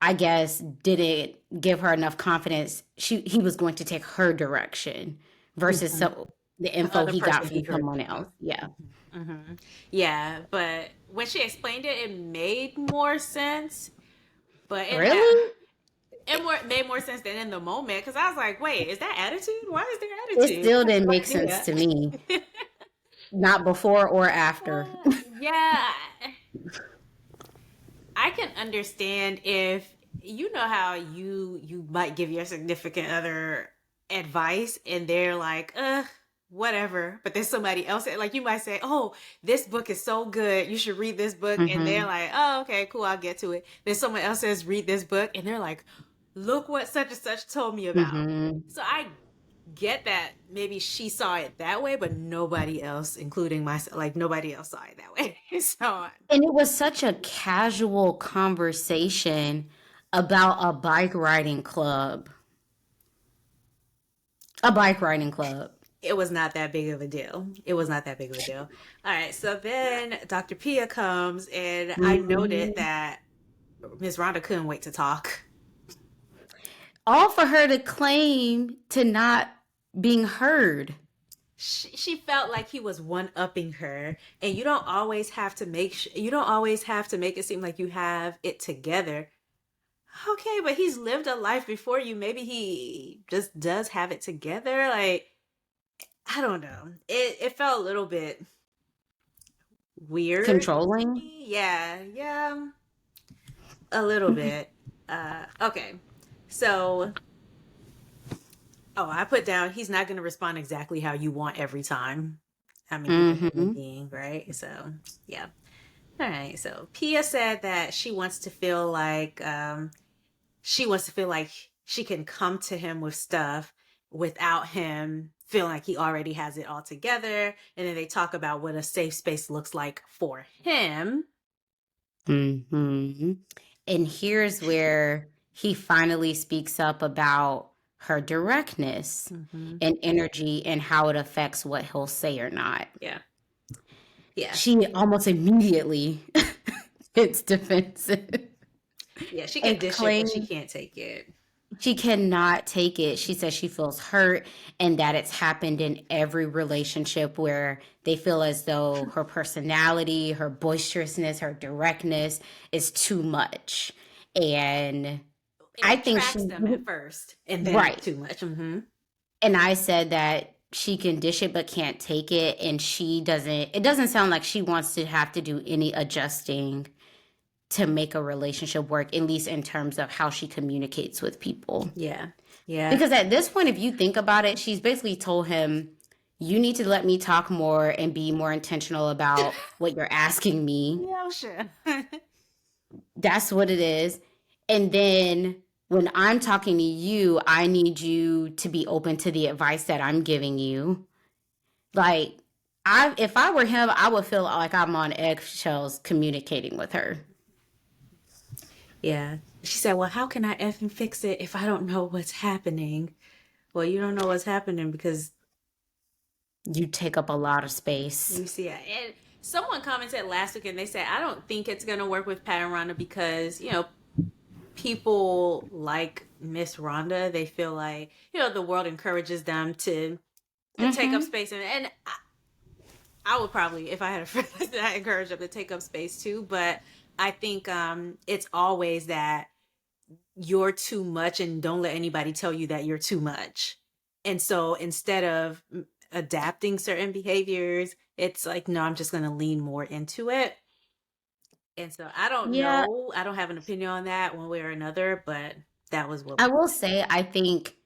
I guess, didn't give her enough confidence. He was going to take her direction versus Mhm. the The info other he got person from he heard someone else. from. Yeah. Hmm. Yeah, but when she explained it, it made more sense. But in that, Really? made more sense than in the moment because I was like, wait, is that attitude? Why is there It attitude? still I have didn't no make sense idea. to me. Not before or after. Yeah, I can understand if how you might give your significant other advice and they're like, whatever. But there's somebody else like you might say, oh, this book is so good, you should read this book, and they're Hmm. like, oh, okay, cool, I'll get to it. Then someone else says, read this book, and they're like, look what such and such told me about. Hmm. So I get that maybe she saw it that way, but nobody else, including myself, like nobody else saw it that way. So And it was such a casual conversation about a bike riding club. A bike riding club. it was not that big of a deal. It was not that big of a deal. All right. So then Dr. Pia comes, and I noted Mhm. that Miss Rhonda couldn't wait to talk. All for her to claim to not being heard. She felt like he was one upping her, and you don't always have to make it seem like you have it together. Okay, but he's lived a life before you. Maybe he just does have it together. Like I don't know. It felt a little bit weird to Controlling. me. Yeah, yeah. A little bit. Okay. So, oh, I put down he's not going to respond exactly how you want every time. I mean, he's a human Hmm. being, right? So, yeah. All right. So, Pia said that she wants to feel like she can come to him with stuff without him feeling like he already has it all together. And then they talk about what a safe space looks like for him. Hmm. And here's where he finally speaks up about her directness Hmm. and energy and how it affects what he'll say or not. Yeah. Yeah. She almost immediately gets defensive Yeah. She can and dish it, but she claims can't take it. she cannot take it. She says she feels hurt and that it's happened in every relationship where they feel as though her personality, her boisterousness, her directness is too much. And It I think attracts them at first, and then it's right. too much. Hmm. And I said that she can dish it but can't take it. And it doesn't sound like she wants to have to do any adjusting to make a relationship work, at least in terms of how she communicates with people. Yeah. Yeah. Because at this point, if you think about it, she's basically told him, you need to let me talk more and be more intentional about what you're asking me. Yeah, sure. That's what it is. And then when I'm talking to you, I need you to be open to the advice that I'm giving you. Like, if I were him, I would feel like I'm on eggshells communicating with her. Yeah. She said, well, how can I effing fix it if I don't know what's happening? Well, you don't know what's happening because You take up a lot of space. you see it. And someone commented last week and they said, I don't think it's going to work with Pat and Rhonda because, people like Miss Rhonda, they feel like, the world encourages them to take up Hmm. space. And I would probably, if I had a friend, I encourage them to take up space too. But I think it's always that you're too much and don't let anybody tell you that you're too much. And so instead of adapting certain behaviors, it's like, no, I'm just going to lean more into it. And so I don't Yeah, know. I don't have an opinion on that one way or another, but that was what I we will say, I think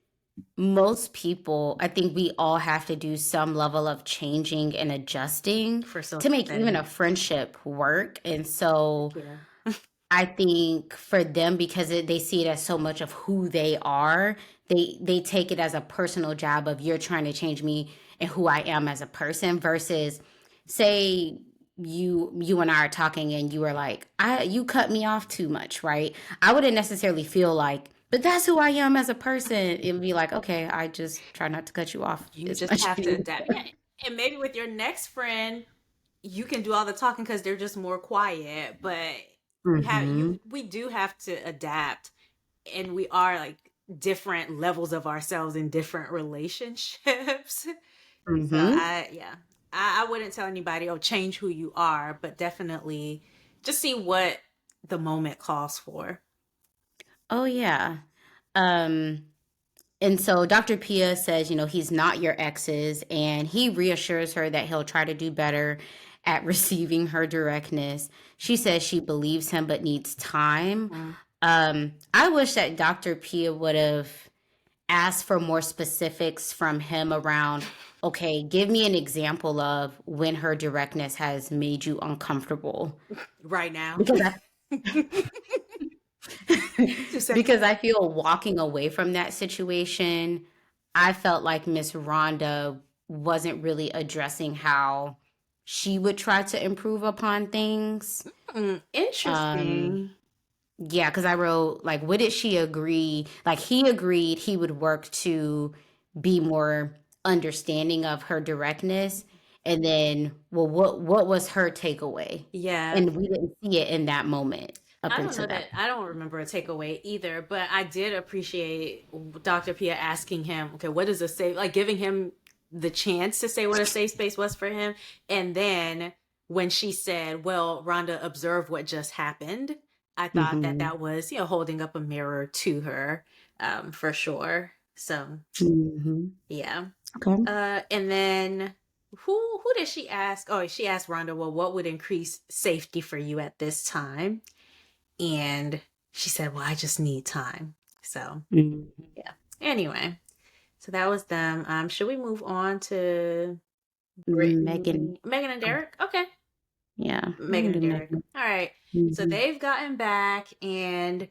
most people, I think we all have to do some level of changing and adjusting for to social make even a setting. friendship work. And so Yeah. I think for them, because they see it as so much of who they are, they take it as a personal job of you're trying to change me and who I am as a person versus say you and I are talking and you are like, you cut me off too much, right? I wouldn't necessarily feel like, but that's who I am as a person. It would be like, okay, I just try not to cut you off You as just much have to anymore. adapt. Yeah. And maybe with your next friend, you can do all the talking because they're just more quiet. But Mm-hmm. we do have to adapt, and we are like different levels of ourselves in different relationships. So Mm-hmm. I wouldn't tell anybody, oh, change who you are, but definitely just see what the moment calls for. Oh yeah. Um, And so Dr. Pia says, he's not your ex's, and he reassures her that he'll try to do better at receiving her directness. She says she believes him but needs time. Mhm. I wish that Dr. Pia would have asked for more specifics from him around, okay, give me an example of when her directness has made you uncomfortable. Right now. Because 2 seconds. because I feel walking away from that situation, I felt like Miss Rhonda wasn't really addressing how she would try to improve upon things. Um, Interesting. yeah, because I wrote, like, what did she agree? Like, he agreed he would work to be more understanding of her directness. And then, well, what was her takeaway? Yeah. And we didn't see it in that moment up I don't until know that that I don't remember a takeaway either, but I did appreciate Dr. Pia asking him, okay, what is a safe, like giving him the chance to say what a safe space was for him. And then when she said, well, Rhonda, observe what just happened, I point. thought that that was, holding up a mirror to her, for sure. So, Mhm. yeah. Okay. And then who did she ask? Oh, she asked Rhonda, well, what would increase safety for you at this time? And she said, well, I just need time. So, Mhm. yeah. Anyway, so that was them. Should we move on to Megan. Brittany, Megan and Oh, Derek? Okay. yeah, we Megan can do and Derek. Megan. All right. So Mhm. they've gotten back, and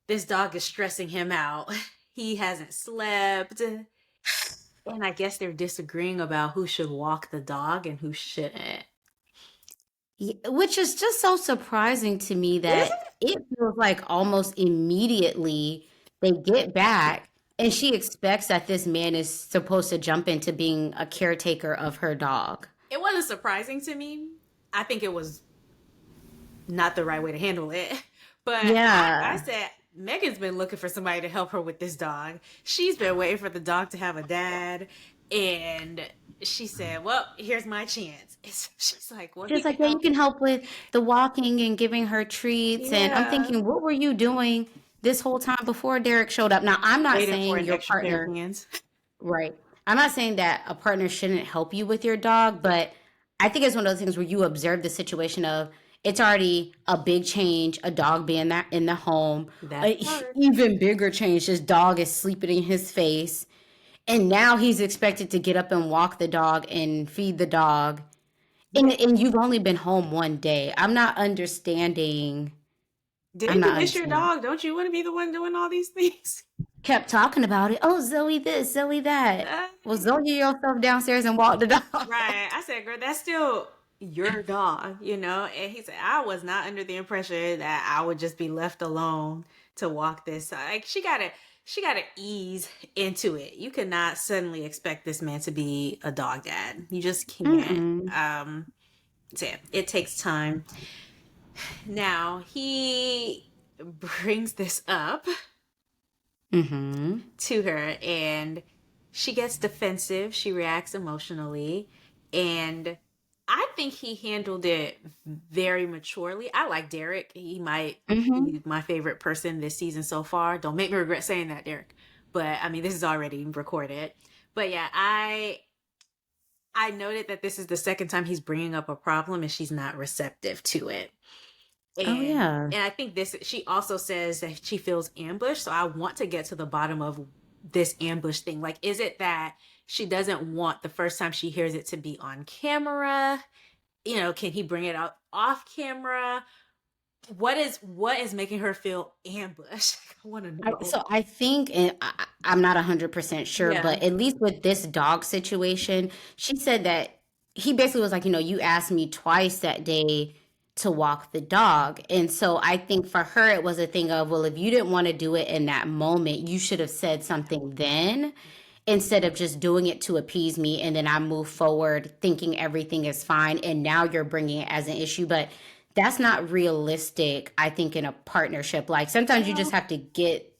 this dog is stressing him out. He hasn't slept. And I guess they're disagreeing about who should walk the dog and who shouldn't. Which is just so surprising to me Is that it feels like almost immediately they get back and she expects that this man is supposed to jump into being a caretaker of her dog. it? It wasn't surprising to me. I think it was not the right way to handle it. But I Yeah. said, Megan's been looking for somebody to help her with this dog. She's been waiting for the dog to have a dad. And she said, well, here's my chance. And so she's like, well, he She's can like, yeah, you help. can help with the walking and giving her treats. And I'm Yeah. thinking, what were you doing this whole time before Derek showed up? Now, I'm not Waiting for saying an your extra pair of partner, hands. right? I'm not saying that a partner shouldn't help you with your dog, but I think it's one of those things where you observe the situation of it's already a big change, a dog being that in the home, That a part. even bigger change, this dog is sleeping in his face. And now he's expected to get up and walk the dog and feed the dog. Yeah. And you've only been home one day. I'm not understanding. I'm Didn't you not miss your understanding. dog? Don't you want to be the one doing all these things? Kept talking about it. Oh, Zoe this, Zoe that. Well, Zoe yourself downstairs and walk the dog. Right. I said, girl, that's still your dog, you know? And he said, I was not under the impression that I would just be left alone to walk this. Like she gotta ease into it. You cannot suddenly expect this man to be a dog dad. You just can't. Mm-mm. So yeah, it takes time. Now he brings this up Mm-hmm. to her, and she gets defensive. She reacts emotionally, and I think he handled it very maturely. I like Derek. He might Mm-hmm. be my favorite person this season so far. Don't make me regret saying that, Derek. But I mean, this is already recorded. But yeah, I noted that this is the second time he's bringing up a problem and she's not receptive to it. Oh And yeah. and I think this she also says that she feels ambushed. So I want to get to the bottom of this ambush thing. Like, is it that she doesn't want the first time she hears it to be on camera? You know, can he bring it out off camera? What is making her feel ambushed? I want to know. So I think, and I'm not 100% sure, Yeah. but at least with this dog situation, she said that he basically was like, you asked me twice that day to walk the dog. And so I think for her, it was a thing of, well, if you didn't want to do it in that moment, you should have said something then instead of just doing it to appease me. And then I move forward thinking everything is fine. And now you're bringing it as an issue. But that's not realistic, I think, in a partnership. Like sometimes you just Well, have to get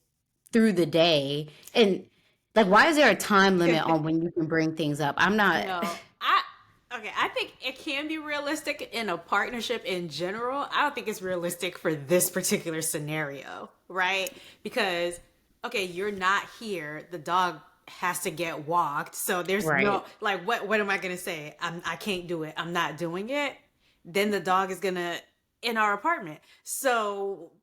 through the day. And like, why is there a time limit on when you can bring things up? I'm not. no. I think it can be realistic in a partnership in general. I don't think it's realistic for this particular scenario, right? Because okay, you're not here. The dog has to get walked. So there's no Right. like what am I going to say? I can't do it. I'm not doing it. Then the dog is going to in our apartment. So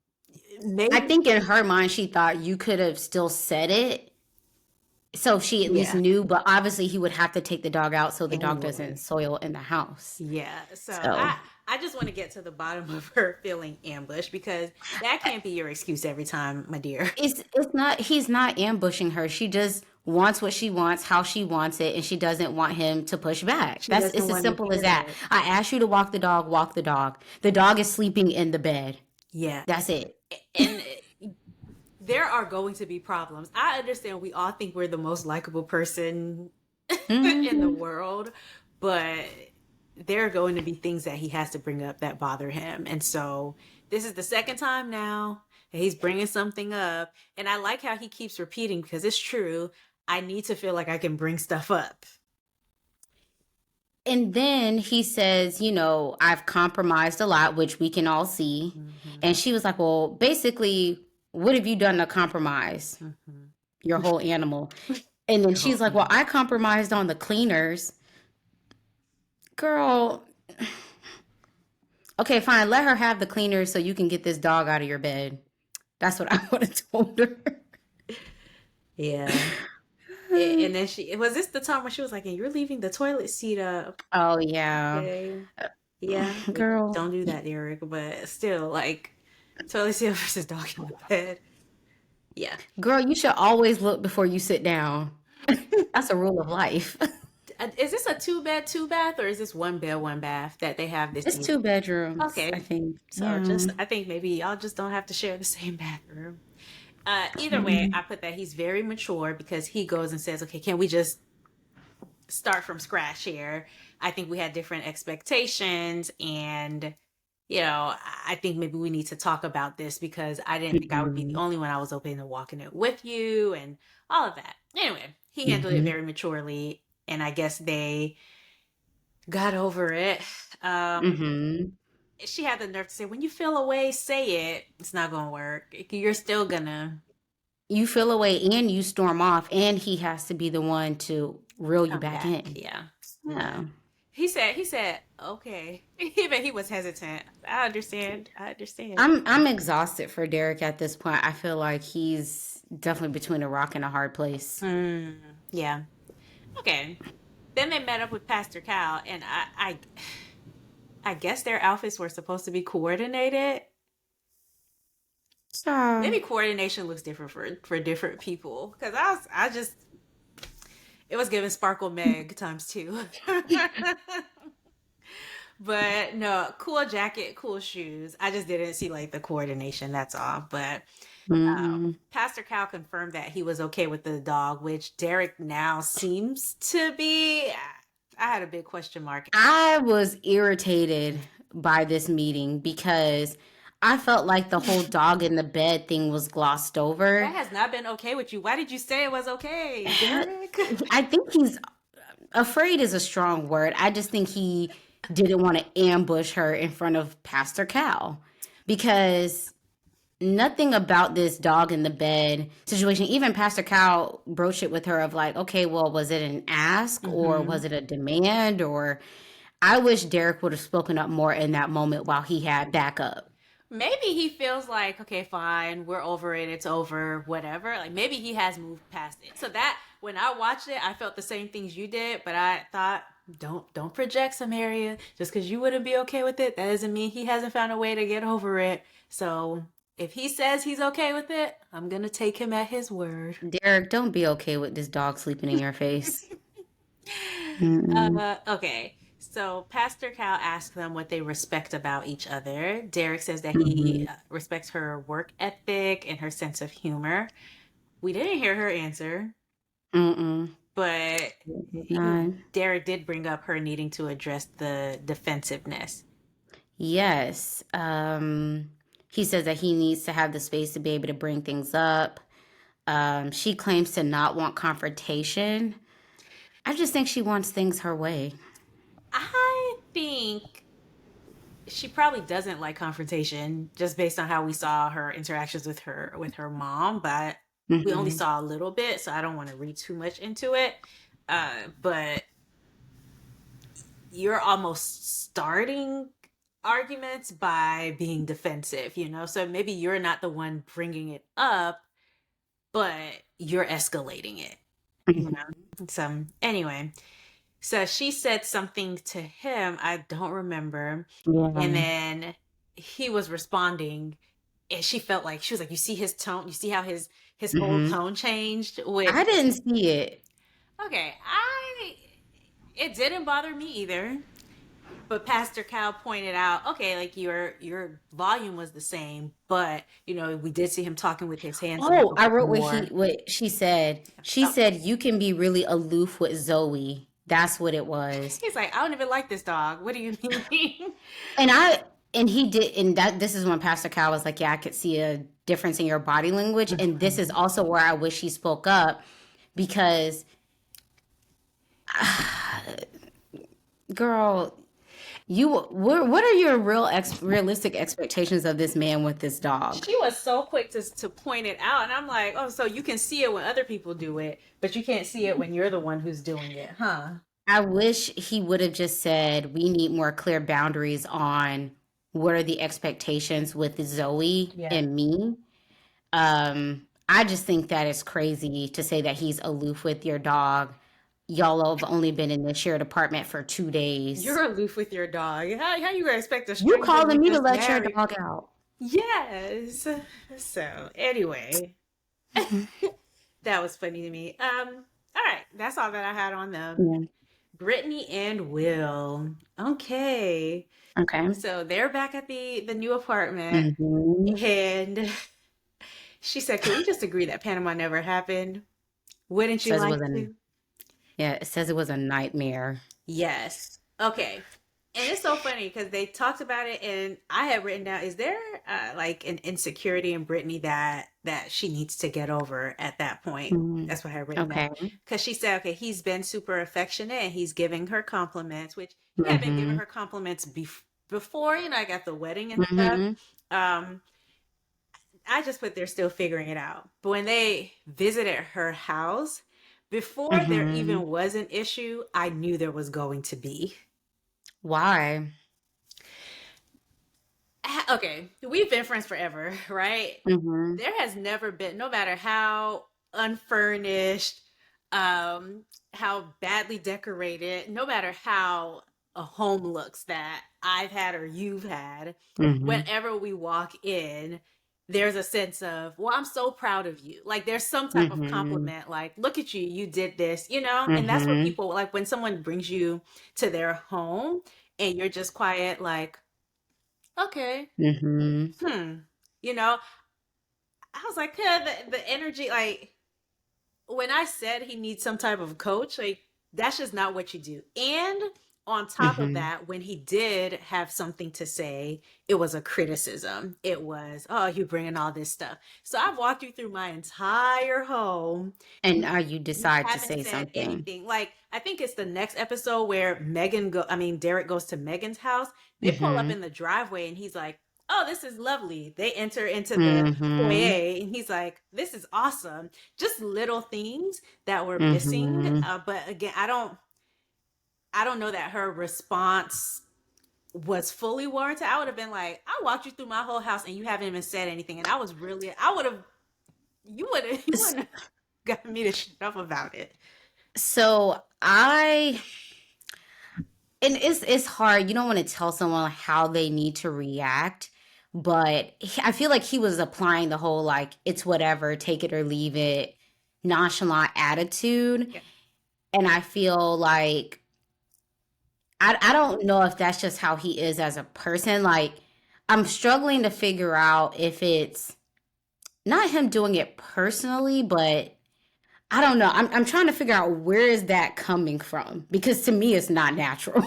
I maybe think in her mind, she thought you could have still said it. So she at least yeah. knew, but obviously he would have to take the dog out so the dog doesn't Anyway. soil in the house. Yeah. So So I just want to get to the bottom of her feeling ambushed because that can't be your excuse every time, my dear. it's not, he's not ambushing her. She just wants what she wants, how she wants it, and she doesn't want him to push back. She That's doesn't it's as want to simple as hear that. it. I asked you to walk the dog, walk the dog. The dog is sleeping in the bed. Yeah. That's it. And there are going to be problems. I understand we all think we're the most likable person in the Hmm. world, but there are going to be things that he has to bring up that bother him. And so this is the second time now that he's bringing something up. And I like how he keeps repeating because it's true. I need to feel like I can bring stuff up. And then he says, I've compromised a lot, which we can all see. Hmm. And she was like, well, basically, what have you done to compromise Hmm. your whole animal? And then she's like, well, I compromised on the cleaners. Girl, okay, fine. Let her have the cleaners so you can get this dog out of your bed. That's what I would have told her. Yeah. And then was this the time when she was like, and you're leaving the toilet seat up? Oh, yeah. Okay. Yeah. Girl, Don't do that, Derek. But still, like, toilet seat up versus dog in the bed. Yeah. girl, you should always look before you sit down. That's a rule of life. Is this a two bed, two bath, or is this one bed, one bath that they have this It's season? 2 bedrooms, I Okay. think. So Yeah. just, I think maybe y'all just don't have to share the same bathroom. Either way, Mhm. I put that he's very mature because he goes and says, okay, can we just start from scratch here? I think we had different expectations and I think maybe we need to talk about this because I didn't think I would be the Mhm. only one. I was open to walking it with you and all of that. Anyway, he handled it Mhm. very maturely and I guess they got over it. Um, Mhm. she had the nerve to say, when you feel away, say it. It's not going to work. You're still going to You feel away and you storm off, and he has to be the one to reel you come back back. in. Yeah. Yeah. He said, okay. Even he was hesitant. I understand. I understand. I'm exhausted for Derek at this point. I feel like he's definitely between a rock and a hard place. Hmm. Yeah. Okay. Then they met up with Pastor Cal, and I guess their outfits were supposed to be coordinated. So, Maybe coordination looks different for different people. Because I just it was given Sparkle Meg times two. But no, cool jacket, cool shoes. I just didn't see like the coordination. That's all. But mm, Pastor Cal confirmed that he was okay with the dog, which Derek now seems to be. I had a big question mark. I was irritated by this meeting because I felt like the whole dog in the bed thing was glossed That over. has not been okay with you. Why did you say it was okay, Derek? I think he's afraid is a strong word. I just think he didn't want to ambush her in front of Pastor Cal because nothing about this dog in the bed situation, even Pastor Cal broached it with her of like, okay, well, was it an ask or Hmm. was it a demand? Or I wish Derek would have spoken up more in that moment while he had backup. Maybe he feels like, okay, fine, we're over it, it's over, whatever. Like maybe he has moved past it. So that when I watched it, I felt the same things you did, but I thought, don't project, Samaria. Just because you wouldn't be okay with it, that doesn't mean he hasn't found a way to get over it. So if he says he's okay with it, I'm gonna take him at his word. Derek, don't be okay with this dog sleeping in your face. Mm-mm. Okay. So Pastor Cal asked them what they respect about each other. Derek says that he Mm-hmm. respects her work ethic and her sense of humor. We didn't hear her answer, Mm-mm. but Not. Derek did bring up her needing to address the defensiveness. Yes. He says that he needs to have the space to be able to bring things up. She claims to not want confrontation. I just think she wants things her way. I think she probably doesn't like confrontation just based on how we saw her interactions with her mom, but we only Hmm. saw a little bit, so I don't want to read too much into it. But you're almost starting arguments by being defensive, you know? So maybe you're not the one bringing it up, but you're escalating it, you know? So, anyway, so she said something to him, I don't remember. And Yeah. then he was responding, and she felt like, she was like, you see his tone, you see how his whole Hmm. tone changed with, I didn't see it. okay, it didn't bother me either. But Pastor Cal pointed out, okay, like your volume was the same, but you know we did see him talking with his hands a Oh, little I bit wrote more. what she said. She Oh, said you can be really aloof with Zoe. That's what it was. he's like, I don't even like this dog. What do you mean? And I and he did and that this is when Pastor Cal was like, yeah, I could see a difference in your body language. And this is Mhm. also where I wish he spoke up because girl, what are your realistic expectations of this man with this dog? She was so quick to point it out, and I'm like, oh, so you can see it when other people do it, but you can't see it when you're the one who's doing it, huh? I wish he would have just said we need more clear boundaries on what are the expectations with Zoe Yeah. and me. I just think that it's crazy to say that he's aloof with your dog. Y'all have only been in the shared apartment for 2 days. You're aloof with your dog. How you gonna expect a You stranger you calling me to just let your married? dog out? Yes. So anyway, that was funny to me. All right, that's all that I had on them. Yeah. Brittany and Will. Okay. Okay. So they're back at the new apartment, Hmm. and she said, "Can we just agree that Panama never happened? Wouldn't you Says it like was a to?" yeah. It says it was a nightmare. Yes. Okay. And it's so funny because they talked about it, and I had written down: is there like an insecurity in Brittany that she needs to get over at that point? Mhm. That's what I had written down. Okay. Because she said, okay, he's been super affectionate and he's giving her compliments, which he had been giving Hmm. her compliments before, you know, I got the wedding and stuff. Hmm. Um, I just put they're still figuring it out. But when they visited her house, before there Hmm. even was an issue, I knew there was going to be. Why? Okay, we've been friends forever, right? Hmm. There has never been, no matter how unfurnished, how badly decorated, no matter how a home looks that I've had or you've had, Hmm. whenever we walk in, there's a sense of, well, I'm so proud of you. Like there's some type of Hmm. compliment, like, look at you, you did this, you know? And that's what Hmm. people like when someone brings you to their home and you're just quiet, like, okay, Hmm. you know, I was like, yeah, the energy, like when I said he needs some type of coach, like that's just not what you do. And on top of Hmm. that, when he did have something to say, it was a criticism. It was, oh, you bringing all this stuff. So I've walked you through my entire home. And You, are you you decide to haven't say said something? anything. Like, I think it's the next episode where Derek goes to Megan's house. They pull up Hmm. in the driveway and he's like, oh, this is lovely. They enter into the Hmm. foyer and he's like, this is awesome. Just little things that were missing. Hmm. But again, I don't know that her response was fully warranted. I would have been like, I walked you through my whole house and you haven't even said anything. And I would have, you wouldn't have gotten me to shut up about it. So I, and it's hard. You don't want to tell someone how they need to react, but I feel like he was applying the whole like it's whatever, take it or leave it, nonchalant attitude, Yeah. and I feel like I don't know if that's just how he is as a person. Like I'm struggling to figure out if it's not him doing it personally, but I don't know. I'm trying to figure out where is that coming from because to me it's not natural.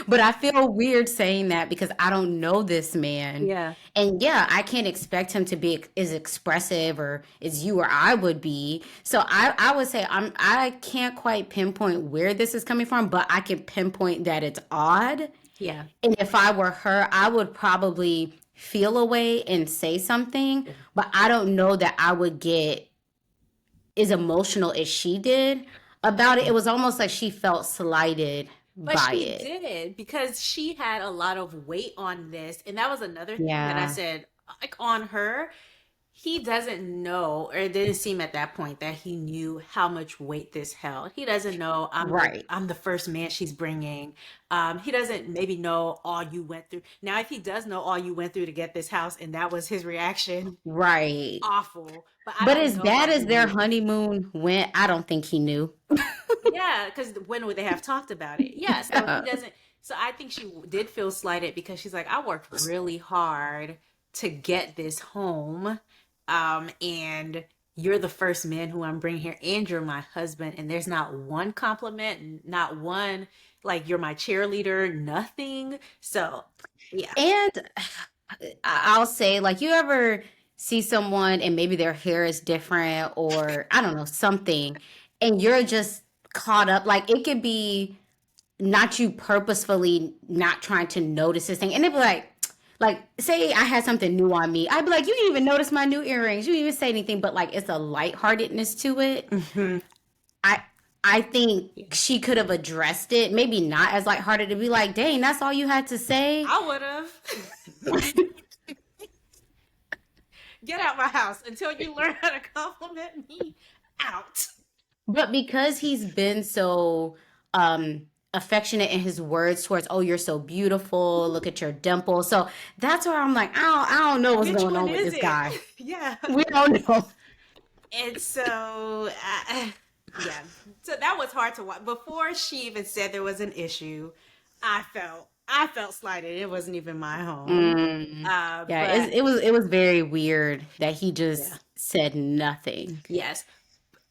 But I feel weird saying that because I don't know this man. Yeah. And yeah, I can't expect him to be as expressive or as you or I would be. So I would say I can't quite pinpoint where this is coming from, but I can pinpoint that it's odd. Yeah. And if I were her, I would probably feel a way and say something, Yeah. but I don't know that I would get as emotional as she did about it. It was almost like she felt slighted But by she it. did because she had a lot of weight on this. And that was another thing that I Yeah. said, like on her, he doesn't know, or it didn't seem at that point that he knew how much weight this held. He doesn't know Right. I'm the first man she's bringing. He doesn't maybe know all you went through. Now, if he does know all you went through to get this house, and that was his reaction, Right. awful. But I But don't as know bad that as he their knew. honeymoon went, I don't think he knew. Yeah, because when would they have talked about it? Yeah, so he Yeah. doesn't. So I think she did feel slighted because she's like, I worked really hard to get this home, and you're the first man who I'm bringing here, and you're my husband, and there's not one compliment, not one like you're my cheerleader, nothing. So yeah, And I'll say, like, you ever see someone and maybe their hair is different or I don't know, something, and you're just caught up. Like, it could be not you purposefully not trying to notice this thing. And they'd be like, say I had something new on me. I'd be like, you didn't even notice my new earrings. You didn't even say anything, but like, it's a lightheartedness to it. hmm, I I think she could have addressed it, maybe not as lighthearted to be like, dang, that's all you had to say. I would have. Get out my house until you learn how to compliment me. Out. But because he's been so affectionate in his words towards, oh, you're so beautiful, look at your dimples. So that's where I'm like, I don't know what's Which going one on with is this it? guy. Yeah. We don't know. And so, yeah. So that was hard to watch. Before she even said there was an issue, I felt slighted. It wasn't even my home. Mm. Yeah, But it was very weird that he yeah, just said nothing. yes.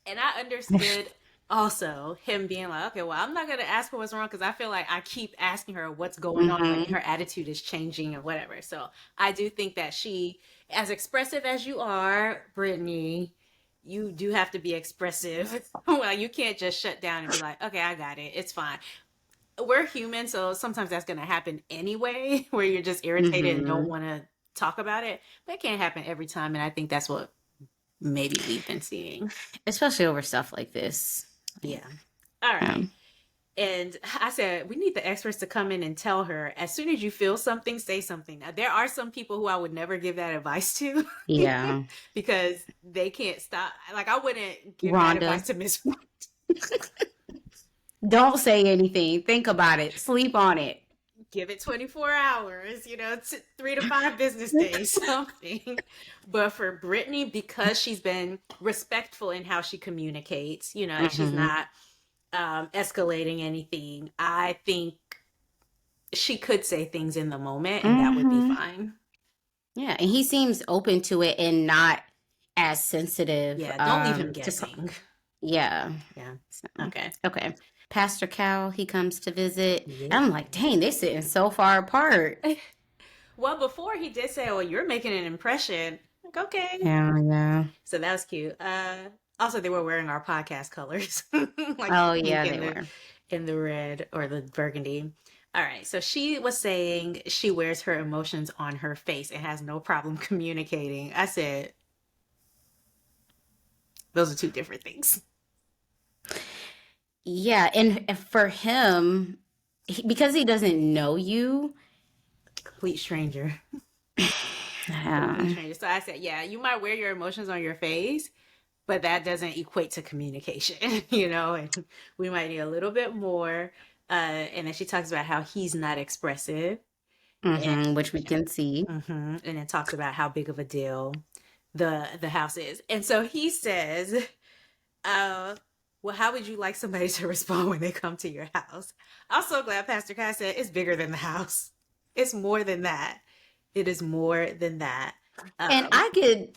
And I understood also him being like, okay, well, I'm not gonna ask her what's wrong because I feel like I keep asking her what's going on, like and Hmm. her attitude is changing or whatever. So I do think that she, as expressive as you are, Brittany, you do have to be expressive. Well, you can't just shut down and be like, okay, I got it, it's fine. We're human, so sometimes that's gonna happen anyway, where you're just irritated and don't Hmm. want to talk about it. But it can't happen every time, and I think that's what maybe we've been seeing. Especially over stuff like this. Yeah. All right. Um, And I said, we need the experts to come in and tell her as soon as you feel something, say something. Now, there are some people who I would never give that advice to yeah. because they can't stop. Like, I wouldn't give that Rhonda, advice to Miss. don't say anything. Think about it. Sleep on it. Give it 24 hours, 3 to 5 business days, something. But for Brittany, because she's been respectful in how she communicates, and she's Hmm. not escalating anything, I think she could say things in the moment and that would be Hmm. fine. Yeah, and he seems open to it and not as sensitive Yeah, don't leave him to guessing. yeah. Yeah. So, Okay. okay. Pastor Cal, he comes to visit. Yep. And I'm like, dang, they're sitting so far apart. Well, before he did say, "Well, you're making an impression." Like, okay. Yeah, yeah. So that was cute. Also they were wearing our podcast colors, like the Oh, pink yeah, and they were. the red or the burgundy. All right. So she was saying she wears her emotions on her face and has no problem communicating. I said those are two different things. Yeah, and for him, because he doesn't know you, Complete stranger. Complete yeah. stranger. So I said, yeah, you might wear your emotions on your face, but that doesn't equate to communication, and we might need a little bit more. And then she talks about how he's not expressive. And, Which we can see. and it talks about how big of a deal the house is. And so he says, uh, well, how would you like somebody to respond when they come to your house? I'm so glad Pastor Kai said it's bigger than the house. It's more than that. It is more than that. And Um, I could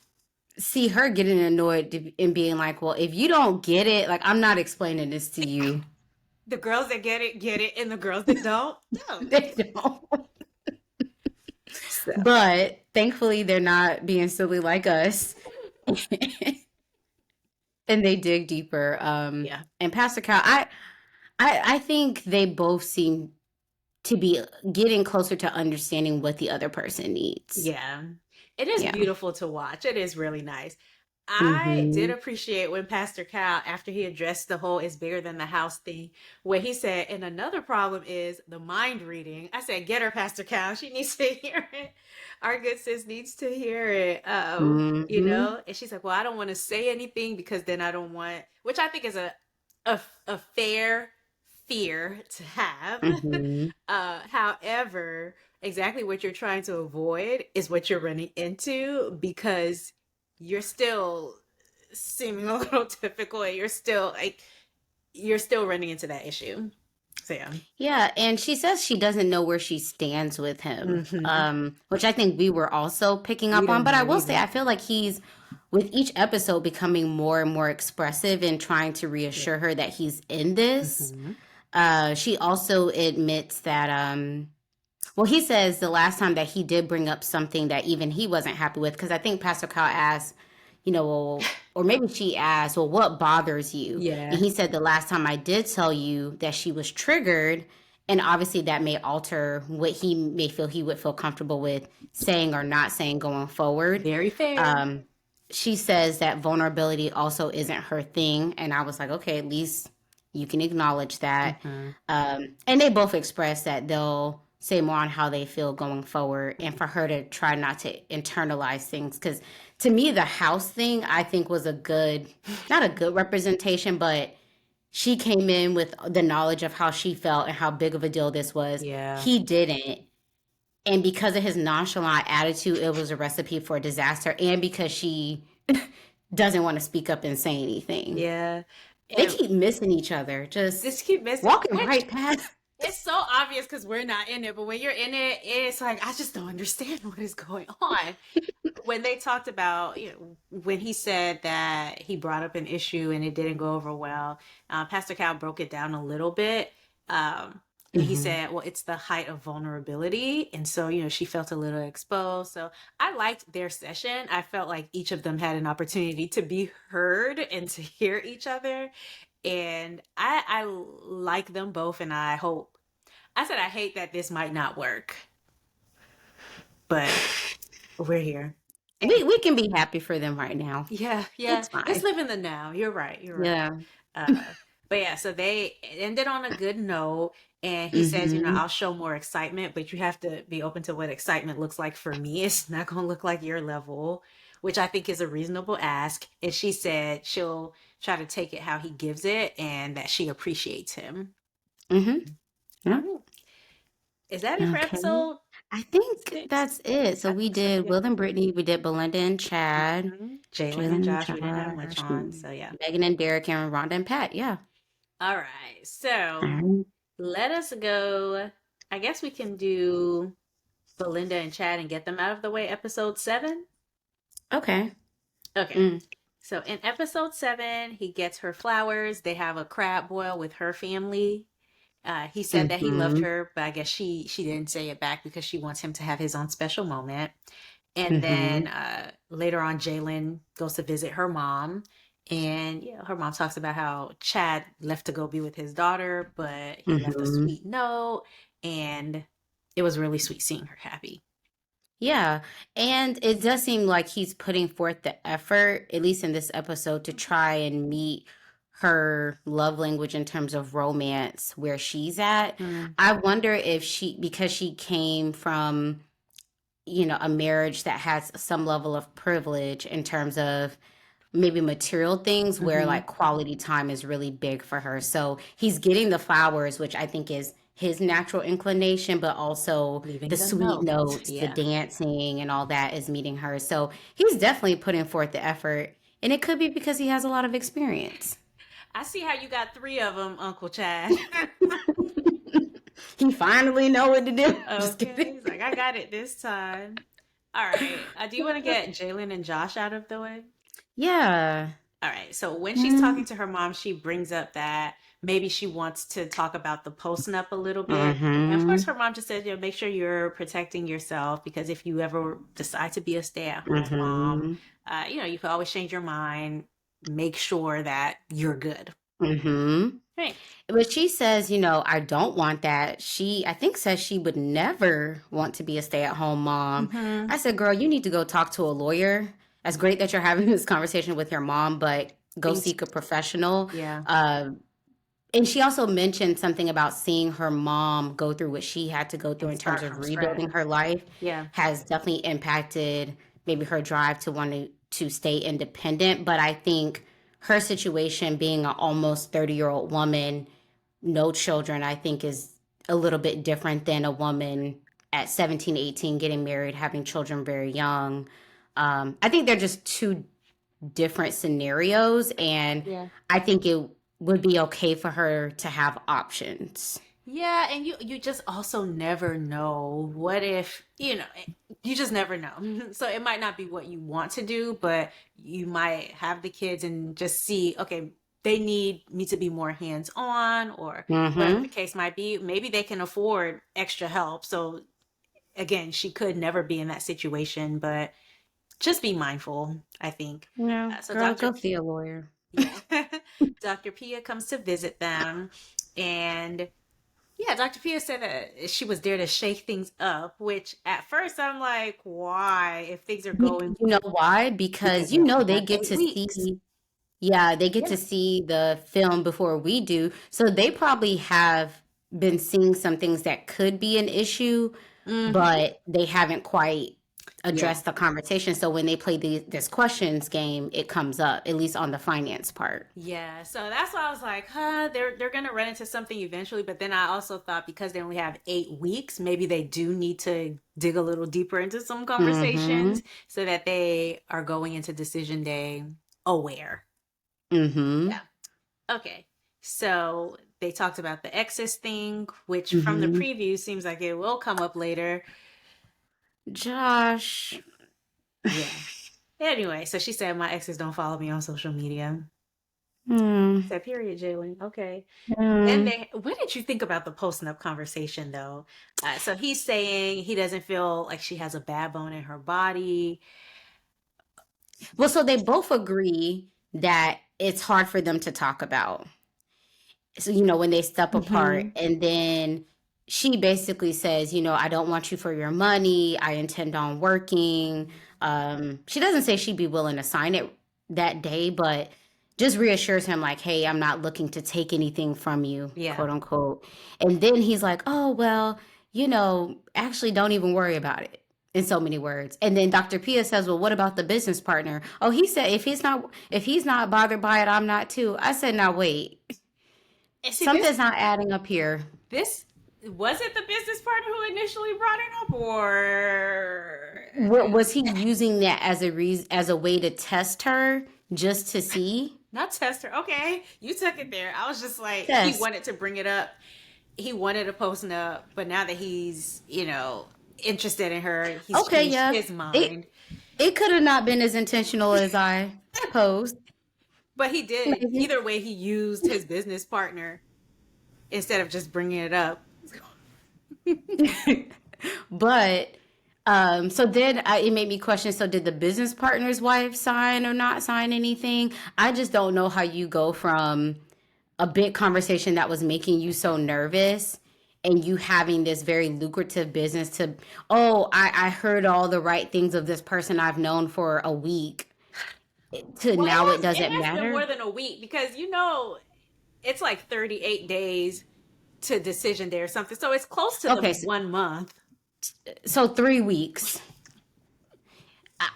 see her getting annoyed and being like, well, if you don't get it, like, I'm not explaining this to you. the girls that get it, and the girls that don't. They don't. So But thankfully, they're not being silly like us. And they dig deeper. yeah, And Pastor Cal, I think they both seem to be getting closer to understanding what the other person needs. yeah. It is Yeah. beautiful to watch. It is really nice. I did Mm-hmm. appreciate when Pastor Cal, after he addressed the whole "it's bigger than the house" thing, where he said, and another problem is the mind reading. I said, get her, Pastor Cal. She needs to hear it. Our good sis needs to hear it. Mm-hmm. And she's like, well, I don't want to say anything because then I don't want, which I think is a fair fear to have. Mm-hmm. However, exactly what you're trying to avoid is what you're running into because you're still seeming a little difficult and you're still running into that issue. So yeah. Yeah, and she says she doesn't know where she stands with him, Hmm. which I think we were also picking We up on. don't But I know will say, either. I feel like he's, with each episode, becoming more and more expressive and trying to Yeah. reassure her that he's in this. Hmm. She also admits that, well, he says the last time that he did bring up something that even he wasn't happy with, because I think Pastor Kyle asked, well, or maybe she asked, well, what bothers you? And Yeah. he said, the last time I did tell you that she was triggered, and obviously that may alter what he may feel he would feel comfortable with saying or not saying going forward. Very fair. Um, she says that vulnerability also isn't her thing. And I was like, okay, at least you can acknowledge that. Hmm. And they both express that they'll say more on how they feel going forward and for her to try not to internalize things. Because to me, the house thing, I think, was not a good representation, but she came in with the knowledge of how she felt and how big of a deal this was. Yeah. He didn't. And because of his nonchalant attitude, it was a recipe for disaster. And because she doesn't want to speak up and say anything. Yeah. They And keep missing each other, just just keep missing, walking which right past. it's so obvious because we're not in it, but when you're in it, it's like I just don't understand what is going on. When they talked about, when he said that he brought up an issue and it didn't go over well, Pastor Cal broke it down a little bit. And he Hmm. said, well, it's the height of vulnerability. And so, she felt a little exposed. So I liked their session. I felt like each of them had an opportunity to be heard and to hear each other. And I like them both. And I said, I hate that this might not work, but we're here. We can be happy for them right now. Yeah, yeah. It's Let's fine. live in the now. You're right. You're right. Yeah. But yeah, so they ended on a good note. And he says, Hmm. I'll show more excitement, but you have to be open to what excitement looks like for me. It's not going to look like your level, which I think is a reasonable ask. And she said she'll try to take it how he gives it and that she appreciates him. Hmm. All Yeah. right. Is that it for Okay. episode I think 6? that's it. So I we think so. did Yeah. Will and Brittany, we did Belinda and Chad, Jalen and Jalen and Josh, we didn't have much Josh, on. So yeah. Megan and Derek, and Rhonda and Pat. Yeah. All right. All So right. let us go. I guess we can do Belinda and Chad and get them out of the way, episode 7. Okay. Okay. Mm. So in episode 7, he gets her flowers. They have a crab boil with her family. He said that he loved Mm-hmm. her, but I guess she didn't say it back because she wants him to have his own special moment. And Mm-hmm. then later on, Jalen goes to visit her mom. And her mom talks about how Chad left to go be with his daughter, but he left a Mm-hmm. sweet note. And it was really sweet seeing her happy. Yeah. And it does seem like he's putting forth the effort, at least in this episode, to try and meet her love language in terms of romance where she's at. Mm, I wonder if because she came from, a marriage that has some level of privilege in terms of maybe material things where hmm. like quality time is really big for her. So he's getting the flowers, which I think is his natural inclination, but also the Leaving the sweet note. notes, the Yeah. dancing, and all that is meeting her. So he's definitely putting forth the effort. And it could be because he has a lot of experience. I see how you got 3 of them, Uncle Chad. He finally know what to do. Just Okay. kidding. He's like, I got it this time. All right. Do you want to get Jalen and Josh out of the way? Yeah. All right. So when she's talking Mm-hmm. to her mom, she brings up that maybe she wants to talk about the posting up a little bit. And of course, Mm-hmm. her mom just said, make sure you're protecting yourself because if you ever decide to be a stay-at-home mom, Mm-hmm. you can always change your mind. Make sure that you're good. Mm-hmm. Right. But she says, I don't want that. She, I think, says she would never want to be a stay at home mom. Mm-hmm. I said, girl, you need to go talk to a lawyer. That's great that you're having this conversation with your mom, but go Things. seek a professional. Yeah. And she also mentioned something about seeing her mom go through what she had to go through And in terms start of from scratch. rebuilding her life Yeah. has definitely impacted maybe her drive to want to stay independent. But I think her situation being an almost 30-year-old woman, no children, I think is a little bit different than a woman at 17, 18, getting married, having children very young. I think they're just two different scenarios, and Yeah. I think it would be okay for her to have options. Yeah, and you just also never know. What if, you just never know. So it might not be what you want to do, but you might have the kids and just see, okay, they need me to be more hands-on or whatever the Mm-hmm. case might be. Maybe they can afford extra help. So again, she could never be in that situation, but just be mindful, I think. Yeah, So girl, Dr. go see a lawyer. Yeah. Dr. Pia comes to visit them and yeah, Dr. Pia said that she was there to shake things up, which at first I'm like, why? If things are going You know why? Because because they only they have get 8 to weeks. see, yeah, they get Yeah. to see the film before we do. So they probably have been seeing some things that could be an issue, Hmm. but they haven't quite Yeah. addressed the conversation. So when they play this questions game, it comes up, at least on the finance part. Yeah. So that's why I was like, they're gonna run into something eventually. But then I also thought because they only have 8 weeks, maybe they do need to dig a little deeper into some Mm-hmm. conversations so that they are going into decision day aware. Mm-hmm. Yeah. Okay. So they talked about the exes thing, which from the Mm-hmm. preview seems like it will come up later. Josh. Yeah. Anyway, so she said my exes don't follow me on social media. Hmm. Said period, Jalen. Okay. Then Hmm. what did you think about the posting up conversation though? So he's saying he doesn't feel like she has a bad bone in her body. Well, so they both agree that it's hard for them to talk about. So, when they step apart, Hmm. and then she basically says, I don't want you for your money. I intend on working. She doesn't say she'd be willing to sign it that day, but just reassures him, like, hey, I'm not looking to take anything from you, Yeah. quote unquote. And then he's like, oh, well, actually, don't even worry about it. In so many words. And then Dr. Pia says, well, what about the business partner? Oh, he said if he's not bothered by it, I'm not too. I said, now wait. And see, Something's not adding up here. this was it the business partner who initially brought it up, or Was he using that as a way to test her just to see? not tester? Okay, you took it there. I was just like, he Test. wanted to bring it up. He wanted to post it up, but now that he's, interested in her, he's Okay, changed yeah. his It mind. It could have not been as intentional as I posed. But he did. Maybe. Either way, he used his business partner instead of just bringing it up. But so then it made me question, so did the business partner's wife sign or not sign anything? I just don't know how you go from a big conversation that was making you so nervous and you having this very lucrative business to, oh, I heard all the right things of this person I've known for a week, to Well, now it it doesn't has been matter. more than a week because it's like 38 days to decision day or something. So it's close to the Okay, 1 month. so 3 weeks.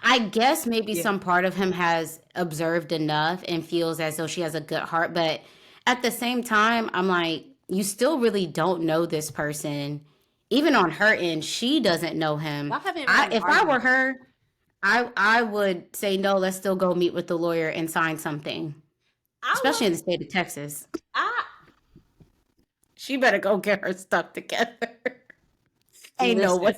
I guess maybe Yeah. some part of him has observed enough and feels as though she has a good heart. But at the same time, I'm like, you still really don't know this person. Even on her end, she doesn't know him. Y'all haven't even had an If I were argument. her, I would say no. Let's still go meet with the lawyer and sign something, I especially in would, the state of Texas. I She better go get her stuff together. Ain't no listen. way.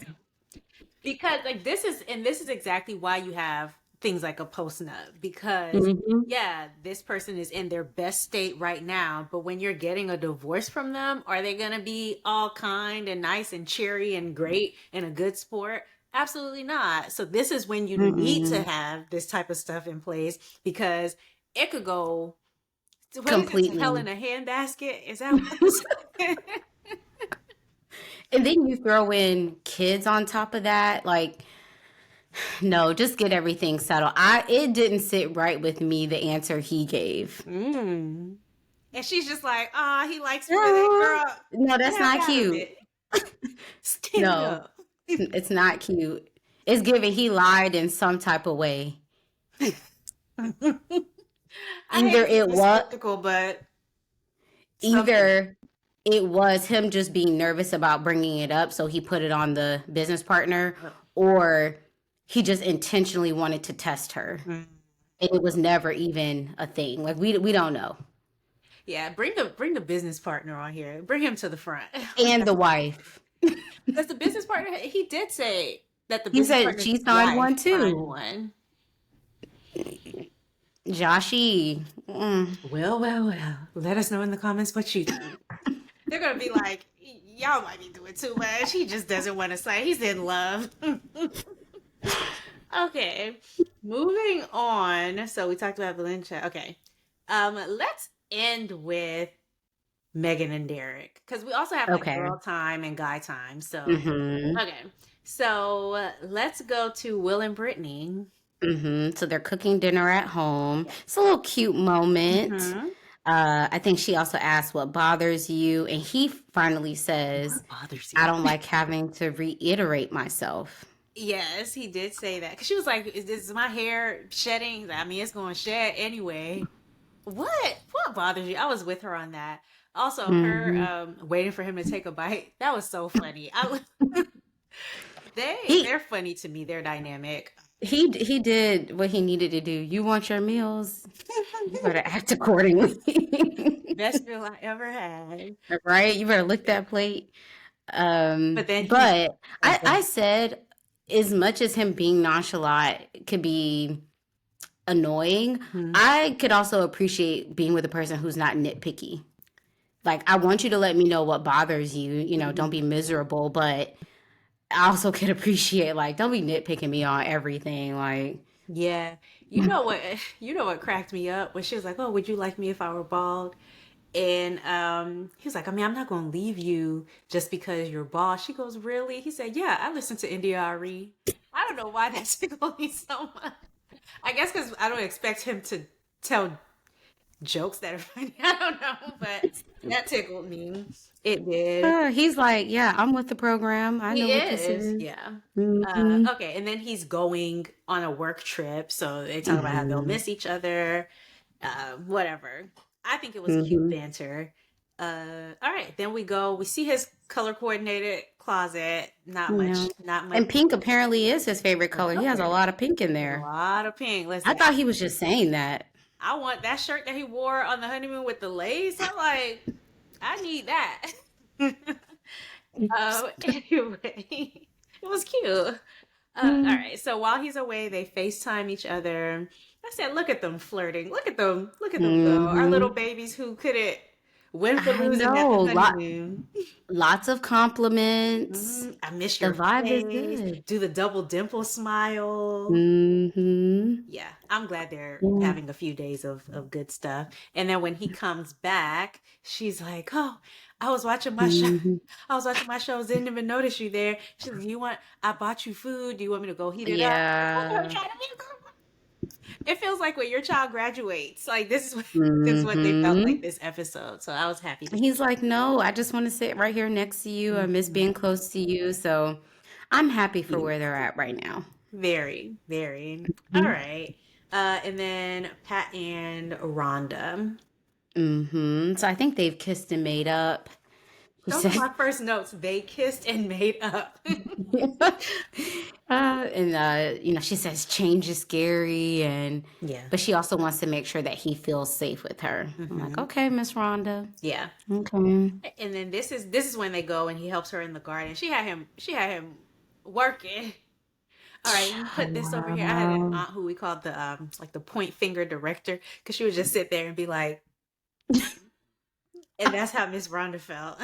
Because like this is exactly why you have things like a post nut because Hmm. yeah, this person is in their best state right now, but when you're getting a divorce from them, are they going to be all kind and nice and cheery and great and a good sport? Absolutely not. So this is when you need to Mm-mm. have this type of stuff in place because it could go what is it to hell Completely. in a handbasket? Is that what it's And then you throw in kids on top of that. Like, no, just get everything settled. It didn't sit right with me, the answer he gave. mm. And she's just like, ah, he likes me today, No, girl. no, that's Snap not out of cute. it. Stand No, up. it's not cute. It's given he lied in some type of way. I hate Either to be it so was skeptical, but something. either it was him just being nervous about bringing it up, so he put it on the business partner, or he just intentionally wanted to test her. Mm. And it was never even a thing. Like we don't know. Yeah, bring the business partner on here. Bring him to the front. And the wife. Because the business partner, he did say that the He business said partner's she signed wife one signed too. one. Joshy. Well, well, well. Let us know in the comments what you think. They're gonna be like, y'all might be doing too much. He just doesn't want to say he's in love. Okay, moving on. So we talked about Valencia. Okay, let's end with Megan and Derek because we also have like Okay. girl time and guy time. So Mm-hmm. okay, so let's go to Will and Brittany. Mm-hmm. So they're cooking dinner at home. Yeah. It's a little cute moment. Mm-hmm. I think she also asked what bothers you, and he finally says, What bothers I you? don't like having to reiterate myself. Yes, he did say that because she was like, "Is my hair shedding? I mean, it's going to shed anyway." What bothers you? I was with her on that. Also, her Hmm. waiting for him to take a bite. That was so funny. He they're funny to me. They're dynamic. he did what he needed to do. You want your meals? You better act accordingly. Best meal I ever had. Right? You better lick that plate. But then he, But oh, I said, as much as him being nonchalant could be annoying, mhm. I could also appreciate being with a person who's not nitpicky. Like, I want you to let me know what bothers you. Don't be miserable, but I also could appreciate, like, don't be nitpicking me on everything. Like, Yeah. You know what? You know what cracked me up when she was like, "Oh, would you like me if I were bald?" And he was like, "I mean, I'm not gonna leave you just because you're bald." She goes, "Really?" He said, "Yeah, I listen to India Ari." I don't know why that tickled me so much. I guess because I don't expect him to tell jokes that are funny. I don't know, but that tickled me. It did. he's like, yeah, I'm with the program. I know He what this is, is. yeah. Hmm. Okay, and then he's going on a work trip, so they talk about how they'll Hmm. miss each other, whatever. I think it was cute Hmm. banter. All right, then we see his color coordinated closet. Not Yeah. much, not much. And pink apparently is his favorite color. He has a Color. lot of pink in There's a there. lot of pink. I Listen, thought he was just saying that. I want that shirt that he wore on the honeymoon with the lace. I'm like, I need that. Anyway, it was cute. All right. So while he's away, they FaceTime each other. I said, "Look at them flirting. Look at them. Look at them go. Our little Mm-hmm. babies who couldn't win for I losing at know. the honeymoon." Lots of compliments. I miss The your vibe is face. good. Do the double dimple smile. Mm-hmm. Yeah, I'm glad they're Yeah. having a few days of good stuff. And then when he comes back, she's like, "Oh, I was watching my show. Mm-hmm. I was watching my shows. Didn't even notice you there." She's like, "You want? I bought you food. Do you want me to go heat it up?" I'm Yeah. trying to be a girl. It feels like when your child graduates. Like this is what this is what they felt like Mm-hmm. this episode. So I was happy to He's see like, no, I just want to sit right here next to you. I that. miss being close to you. So I'm happy for Cute. where they're at right now. Very, very. All Mm-hmm. right. And then Pat and Rhonda. Mm-hmm. So I think they've kissed and made up. He Those are said, my first notes. They kissed and made up. she says change is scary, Yeah. but she also wants to make sure that he feels safe with her. I'm like, Hmm. okay, Miss Rhonda. Yeah. Okay. And then this is when they go and he helps her in the garden. She had him working. All right, you put this over here. I had an Wow. aunt who we called the like the point finger director because she would just sit there and be like, and that's how Miss Rhonda felt.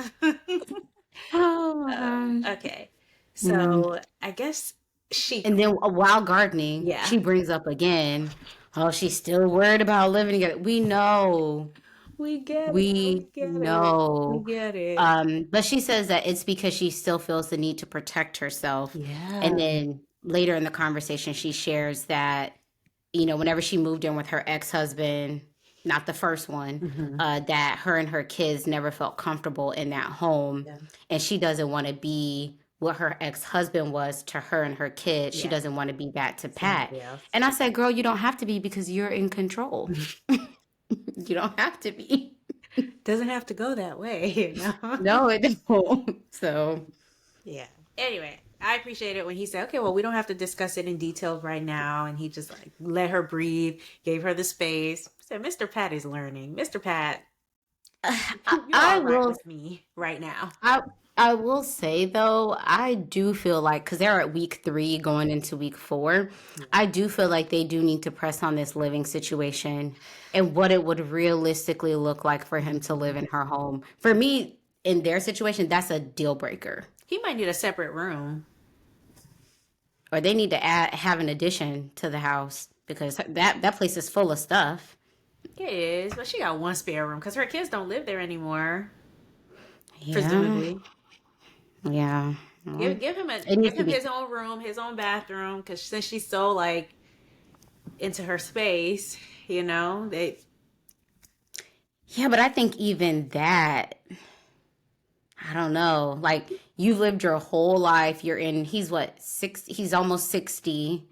Oh my gosh. Okay, Mm. so I guess she, And then while gardening, yeah, she brings up again, oh, she's still worried about living together. We know. we get it, we We get it, we know. get it. But she says that it's because she still feels the need to protect herself. And Yeah. then later in the conversation, she shares that, whenever she moved in with her ex-husband, not the first one, Hmm. that her and her kids never felt comfortable in that home. Yeah. And she doesn't want to be what her ex-husband was to her and her kids. She Yeah. doesn't want to be that to Pat. Somebody else. And I said, girl, you don't have to be because you're in control. You don't have to be. Doesn't have to go that way, you know? No, it don't. So, Yeah. Anyway, I appreciate it when he said, "Okay, well, we don't have to discuss it in detail right now." And he just like let her breathe, gave her the space. I said, "Mr. Pat is learning. Mr. Pat, I, you're I all right will with me right now." I I will say though, I do feel like because they're at week 3 going into week 4, Yeah. I do feel like they do need to press on this living situation and what it would realistically look like for him to live in her home. For me, in their situation, that's a deal breaker. He might need a separate room. Or they need to have an addition to the house because that place is full of stuff. It is, but she got one spare room because her kids don't live there anymore, Yeah, presumably. yeah. Give Well, give him a it give needs to him be. his own room, his own bathroom, because since she's so like into her space, they Yeah, but I think even that, I don't know. Like you've lived your whole life. He's what, 60, he's almost 60.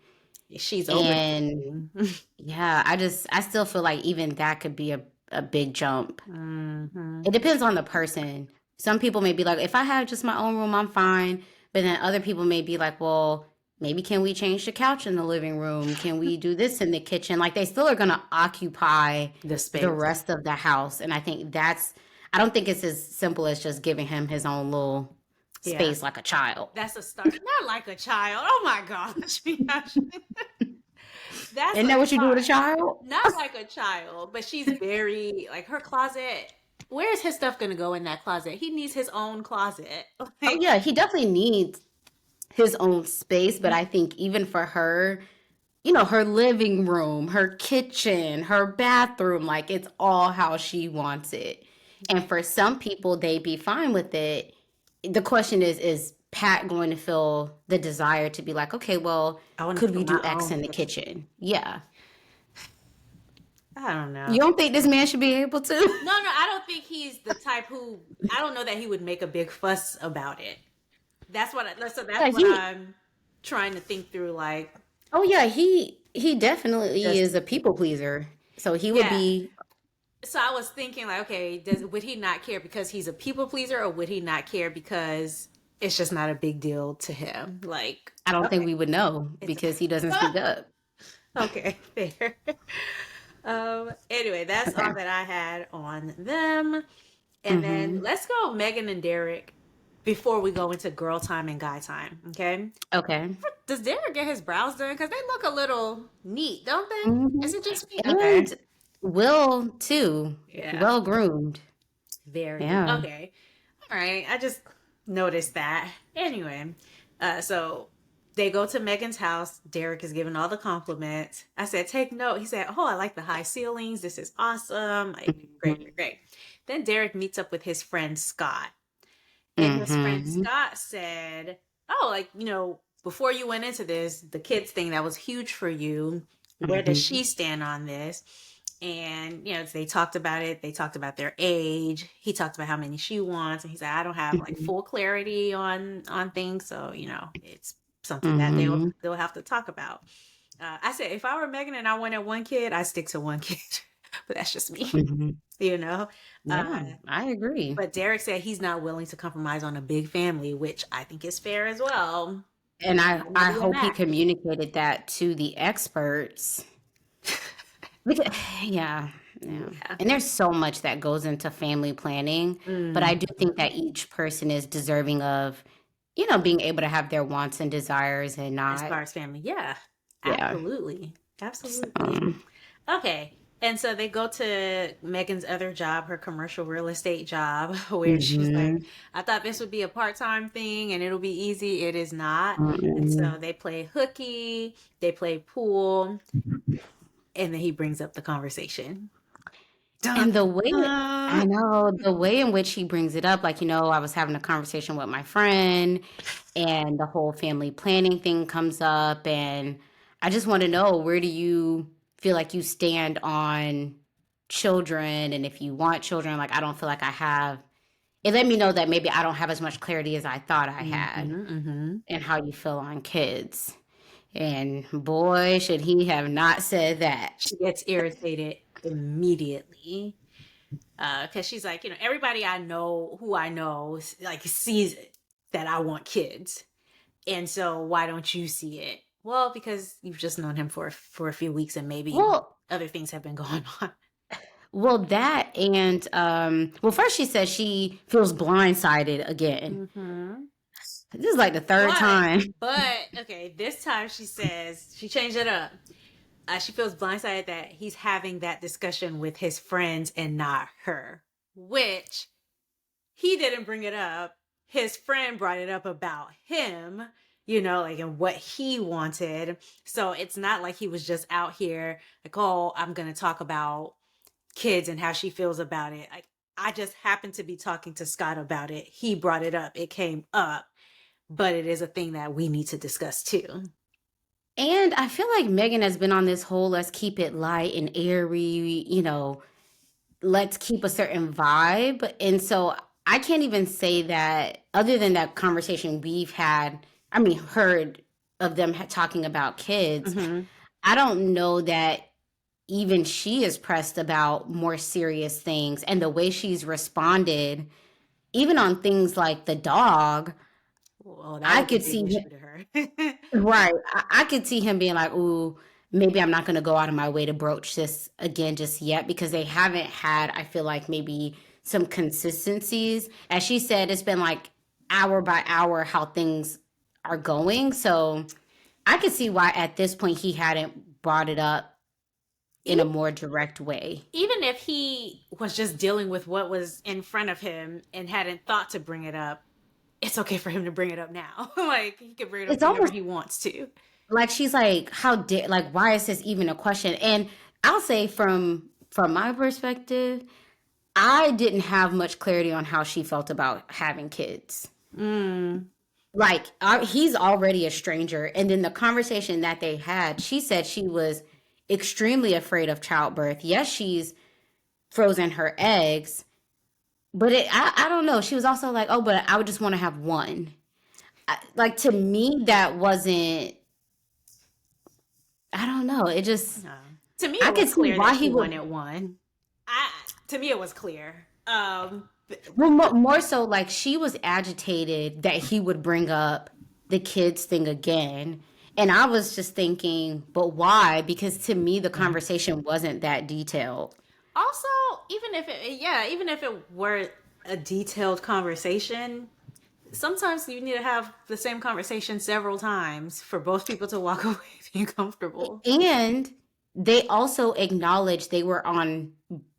she's over And 60. yeah, I still feel like even that could be a big jump. Hmm. It depends on the person. Some people may be like, if I have just my own room, I'm fine. But then other people may be like, well, maybe can we change the couch in the living room? Can we do this in the kitchen? Like they still are going to occupy The the space. rest of the house. And I don't think it's as simple as just giving him his own little Yeah. space like a child. That's a start. Not like a child. Oh my gosh. That's Isn't a that what you do with a start. child? Not like a child, but she's very like her closet. Where's his stuff gonna go in that closet? He needs his own closet. Oh, Like, yeah, he definitely needs his own space. But I think even for her, her living room, her kitchen, her bathroom, like it's all how she wants it. And for some people, they'd be fine with it. The question is Pat going to feel the desire to be like, okay, well, I want to could we feel do my X own in the kitchen. kitchen? Yeah. I don't You know. don't think this man should be able to? No, no, I don't think he's the type who. I don't know that he would make a big fuss about it. So that's Yeah, what I'm trying to think through. Like, oh yeah, he definitely just is a people pleaser. So he would yeah. be. So I was thinking, like, okay, would he not care because he's a people pleaser, or would he not care because it's just not a big deal to him? Like, I don't think okay, we would know it's because he doesn't speak up. okay, fair. Anyway, that's Okay. all that I had on them. And then Mm-hmm. let's go Megan and Derek. before we go into girl time and guy time. Okay. Okay. Does Derek get his brows done? Because they look a little neat, don't they? Hmm. Is it just me? Okay. And Will too. Yeah. Well groomed. Very. Yeah. Okay. All right. I just noticed that. Anyway, so they go to Megan's house. Derek is giving all the compliments. I said, take note. He said, oh, I like the high ceilings. This is awesome. Like, great, Hmm. great, great. Then Derek meets up with his friend Scott. And his friend Hmm. Scott said, oh, like, before you went into this, the kids thing that was huge for you, where does Hmm. she stand on this? And, they talked about it. They talked about their age. He talked about how many she wants. And he said, I don't have like Hmm. full clarity on things. So, it's something that they'll Hmm. they'll have to talk about. I said, if I were Megan and I wanted one kid, I'd stick to one kid. But that's just me, Hmm. you know? Uh, Yeah, I agree. but Derek said he's not willing to compromise on a big family, which I think is fair as well. And I, Might not I be a hope he match. communicated that to the experts. Because, yeah, yeah. Yeah. And there's so much that goes into family planning, but I Mm. do think that each person is deserving of, being able to have their wants and desires and As not, far as family, yeah, yeah. absolutely, So, absolutely. Okay, and so they go to Megan's other job, her commercial real estate job, where she's like, mhm, "I thought this would be a part-time thing and it'll be easy. It is not." And so mhm. they play hooky, they play pool, and then he brings up the conversation. Dun, And the way I dun. know the way in which he brings it up, like, I was having a conversation with my friend and the whole family planning thing comes up. And I just want to know, where do you feel like you stand on children? And if you want children, like, I don't feel like I have. It let me know that maybe I don't have as much clarity as I thought I had, Mm-hmm, mm-hmm. and how you feel on kids. And boy, should he have not said that. She gets irritated immediately because she's like, everybody I know who I know like sees it that I want kids, and so why don't you see it? Well, because you've just known him for a few weeks, and maybe Well, other things have been going on. that and well, first she said she feels blindsided again. Mm-hmm. This is like the third But time. but okay, this time she says she changed it up. She feels blindsided that he's having that discussion with his friends and not her, which he didn't bring it up. His friend brought it up about him, like and what he wanted. So it's not like he was just out here like, oh, I'm going to talk about kids and how she feels about it. Like, I just happened to be talking to Scott about it. He brought it up. It came up, but it is a thing that we need to discuss too. And I feel like Megan has been on this whole let's keep it light and airy, let's keep a certain vibe. And so I can't even say that, other than that conversation we've had, I mean, heard of them talking about kids. Mm-hmm. I don't know that even she is pressed about more serious things. And the way she's responded, even on things like the dog, Well, that I was a could big see issue to her. right. I could see him being like, "Ooh, maybe I'm not going to go out of my way to broach this again just yet," because they haven't had, I feel like, maybe some consistencies. As she said, it's been like hour by hour how things are going. So I could see why at this point he hadn't brought it up in a E- more direct way. Even if he was just dealing with what was in front of him and hadn't thought to bring it up, it's okay for him to bring it up now. Like, he can bring it up It's whenever almost he wants to. like she's like, "How dare? Like, why is this even a question?" And I'll say, from my perspective, I didn't have much clarity on how she felt about having kids. Mm. Like, he's already a stranger. And then the conversation that they had, she said she was extremely afraid of childbirth. Yes, she's frozen her eggs, but I don't know. She was also like, oh, but I would just want to have one. Like, to me, that wasn't, I don't know. It just, To me, I it could was see clear why that he she would. wanted one. I To me, it was clear. Well, more so, like, she was agitated that he would bring up the kids thing again. And I was just thinking, but why? Because to me, the conversation wasn't that detailed. Also, even if it were a detailed conversation, sometimes you need to have the same conversation several times for both people to walk away being comfortable. And they also acknowledged they were on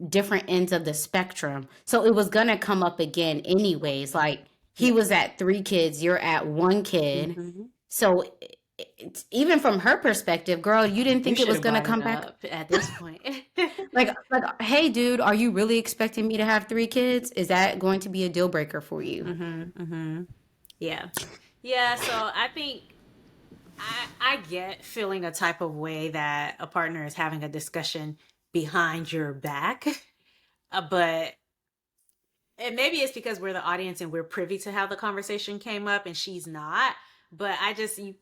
different ends of the spectrum. So it was going to come up again anyways. Like he Yeah. was at 3 kids, you're at 1 kid. Hmm. So it's, even from her perspective, girl, you didn't You think it should was have going to brought it come back. up at this point. Hey, dude, are you really expecting me to have 3 kids? Is that going to be a deal breaker for you? Hmm. Hmm. Yeah. Yeah. So I think I get feeling a type of way that a partner is having a discussion behind your back. But and maybe it's because we're the audience and we're privy to how the conversation came up and she's not. But I just you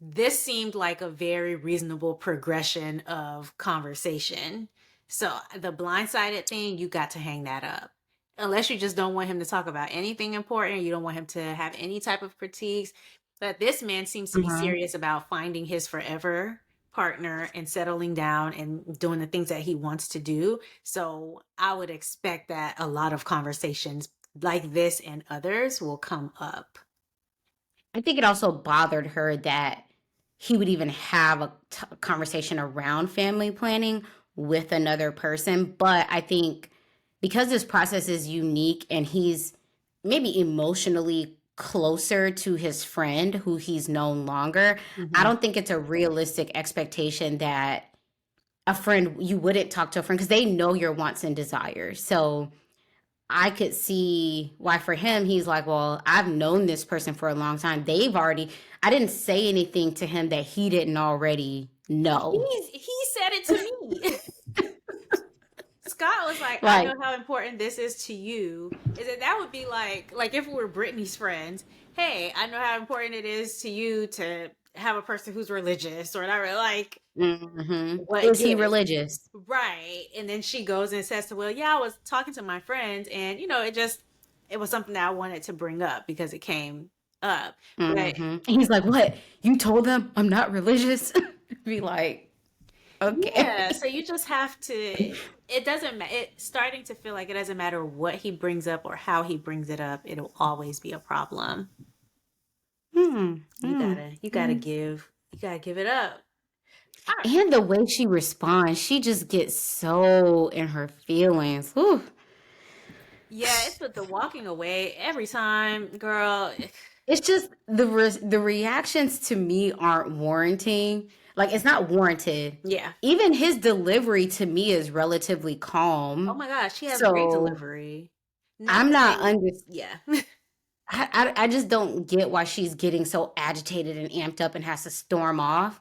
this seemed like a very reasonable progression of conversation. So the blindsided thing, you got to hang that up. Unless you just don't want him to talk about anything important, you don't want him to have any type of critiques. But this man seems to be Mhm. serious about finding his forever partner and settling down and doing the things that he wants to do. So I would expect that a lot of conversations like this and others will come up. I think it also bothered her that he would even have a conversation around family planning with another person. But I think because this process is unique and he's maybe emotionally closer to his friend who he's known longer, I Mhm. don't think it's a realistic expectation that a friend, you wouldn't talk to a friend because they know your wants and desires. So I could see why for him, he's like, well, I've known this person for a long time. I didn't say anything to him that he didn't already know. He said it to me. Scott was like, I Like, know how important this is to you. Is that that would be like if we were Brittany's friends, hey, I know how important it is to you to have a person who's religious or whatever. Like, what is he gives? religious? Right. And then she goes and says to Will, yeah, I was talking to my friends and it was something that I wanted to bring up because it came up. But And he's like, what? You told them I'm not religious? Be like, yeah, okay. so you just have to it doesn't it's starting to feel like it doesn't matter what he brings up or how he brings it up, it'll always be a problem. Hmm, You hmm, gotta you gotta hmm. give you gotta give it up. All right. And the way she responds, she just gets so in her feelings. Whew. Yeah, it's with the walking away every time, girl. It's just the reactions to me aren't warranting. Like it's not warranted. Yeah. Even his delivery to me is relatively Oh calm. my gosh, she has great So delivery. Not I'm to not say, under. yeah. I just don't get why she's getting so agitated and amped up and has to storm off.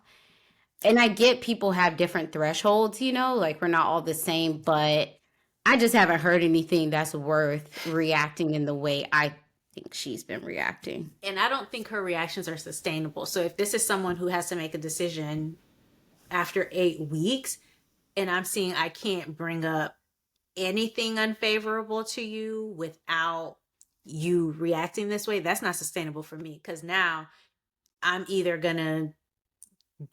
And I get people have different thresholds, like we're not all the same, but I just haven't heard anything that's worth reacting in the way I think she's been reacting. And I don't think her reactions are sustainable. So if this is someone who has to make a decision after 8 weeks, and I'm seeing I can't bring up anything unfavorable to you without you reacting this way, that's not sustainable for me. Because now I'm either going to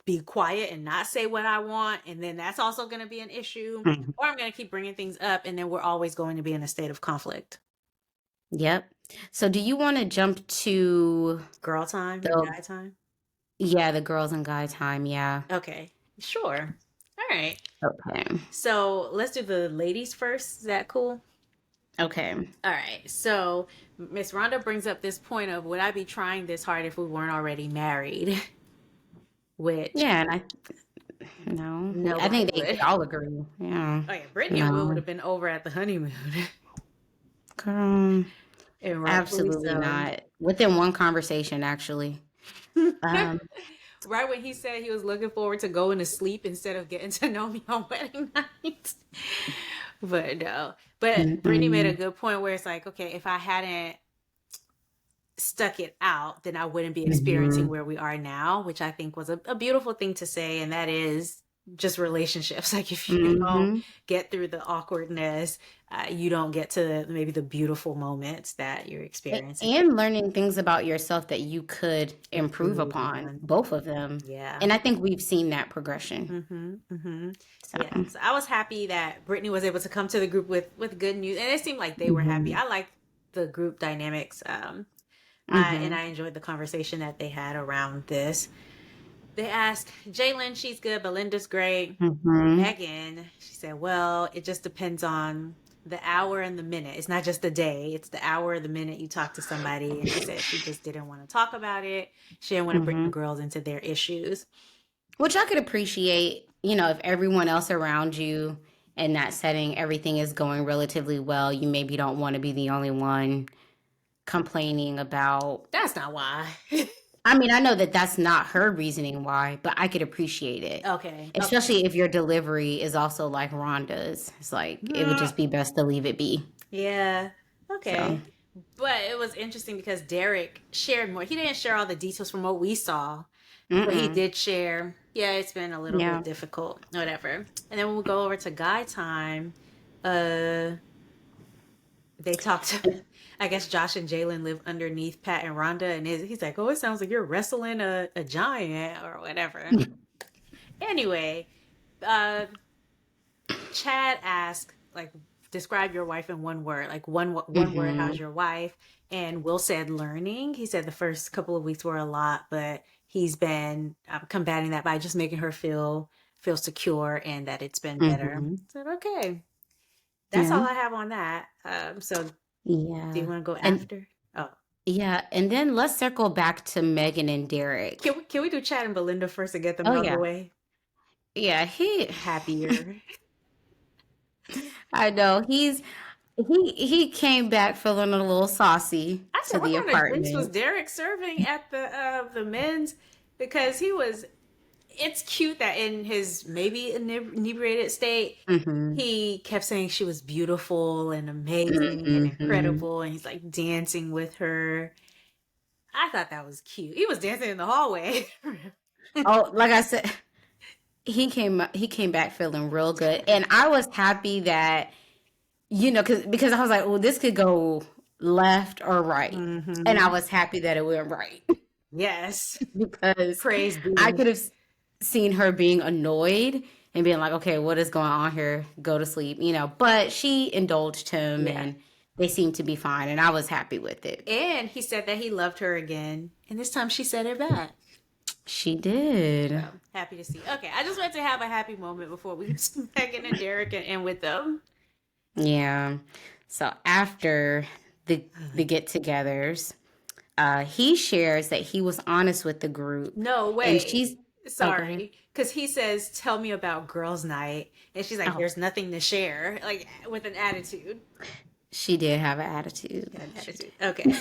be quiet and not say what I want, and then that's also going to be an issue, Mhm. or I'm going to keep bringing things up, and then we're always going to be in a state of conflict. Yep. So do you want to jump to Girl time and the guy time? yeah, the girls and guy time, yeah. Okay, sure. All right. Okay. So let's do the ladies first. Is that cool? Okay. All right. So Miss Rhonda brings up this point of would I be trying this hard if we weren't already married? Which Yeah, and no. I nobody think they would. could all agree. Yeah. Oh yeah, Brittany and Will would No. have been over at the honeymoon, Girl, and rightfully absolutely so. not. Within one conversation, actually. Um, Right when he said he was looking forward to going to sleep instead of getting to know me on wedding night. But no. But Brittany made a mm-mm, good point where it's like, okay, if I hadn't stuck it out, then I wouldn't be experiencing mhm, where we are now, which I think was a beautiful thing to say. And that is just relationships. Like if you don't mhm. get through the awkwardness, you don't get to maybe the beautiful moments that you're experiencing. And learning things about yourself that you could improve Improve upon, on. both of them. Yeah. And I think we've seen that progression. Mm-hmm. Mm-hmm. So, Yeah. So I was happy that Brittany was able to come to the group with good news, and it seemed like they were happy. mhm. I like the group dynamics. Mm-hmm. I enjoyed the conversation that they had around this. They asked Jalen, she's good, Belinda's great. Mm-hmm. Megan, she said, well, it just depends on the hour and the minute. It's not just the day, it's the hour or the minute you talk to somebody. And she said she just didn't want to talk about it. She didn't want to bring the Mm-hmm. girls into their issues. Which I could appreciate, if everyone else around you in that setting, everything is going relatively well, you maybe don't want to be the only one complaining about. That's not why. I mean, I know that that's not her reasoning why, but I could appreciate it. Okay. Okay. Especially if your delivery is also like Rhonda's. It's like, it would Mm, just be best to leave it be. yeah. So, Okay. But it was interesting because Derek shared more. He didn't share all the details from what we saw, but he mm-mm. did share, yeah, it's been a little Yeah. bit difficult, whatever. And then when we go over to Guy time, uh, they talked. I guess Josh and Jalen live underneath Pat and Rhonda, and he's like, "Oh, it sounds like you're wrestling a giant or whatever." Anyway, uh, Chad asked, like, describe your wife in one word, like one word. How's Mm-hmm. your wife? And Will said learning. He said the first couple of weeks were a lot, but he's been combating that by just making her feel secure and that it's been better. Mm-hmm. I said okay, that's Yeah. all I have on that. So do you Yeah. want to go And after? Oh, yeah, and then let's circle back to Megan and Derek. can we do Chad and Belinda first and get them Oh out of the yeah. way? Yeah, Happier. I know he came back feeling a little saucy I said, to what the kind of drinks was apartment. Derek serving at the men's? Because he was. It's cute that in his maybe inebriated state, Mm-hmm. he kept saying she was beautiful and amazing and Mm-hmm. incredible, and he's like dancing with her. I thought that was cute. He was dancing in the hallway. Oh, like I said, he came back feeling real good, and I was happy that because I was like, well, this could go left or right, and I Hmm. was happy that it went right Yes, because praise I be. could have seen her being annoyed and being like, okay, what is going on here? Go to sleep. But she indulged him, Yeah. and they seemed to be fine, and I was happy with it. And he said that he loved her again, and this time she said it back. She did. So happy to see. Okay, I just wanted to have a happy moment before we get to Megan and Derek and with them. Yeah. So after the get-togethers, he shares that he was honest with the group, No, and wait. she's. Oh, go ahead. Sorry. Because he says, tell me about girls' night. And she's like, Oh, there's nothing to share. Like, with an attitude. she did have an attitude. Got an She attitude. did. Okay.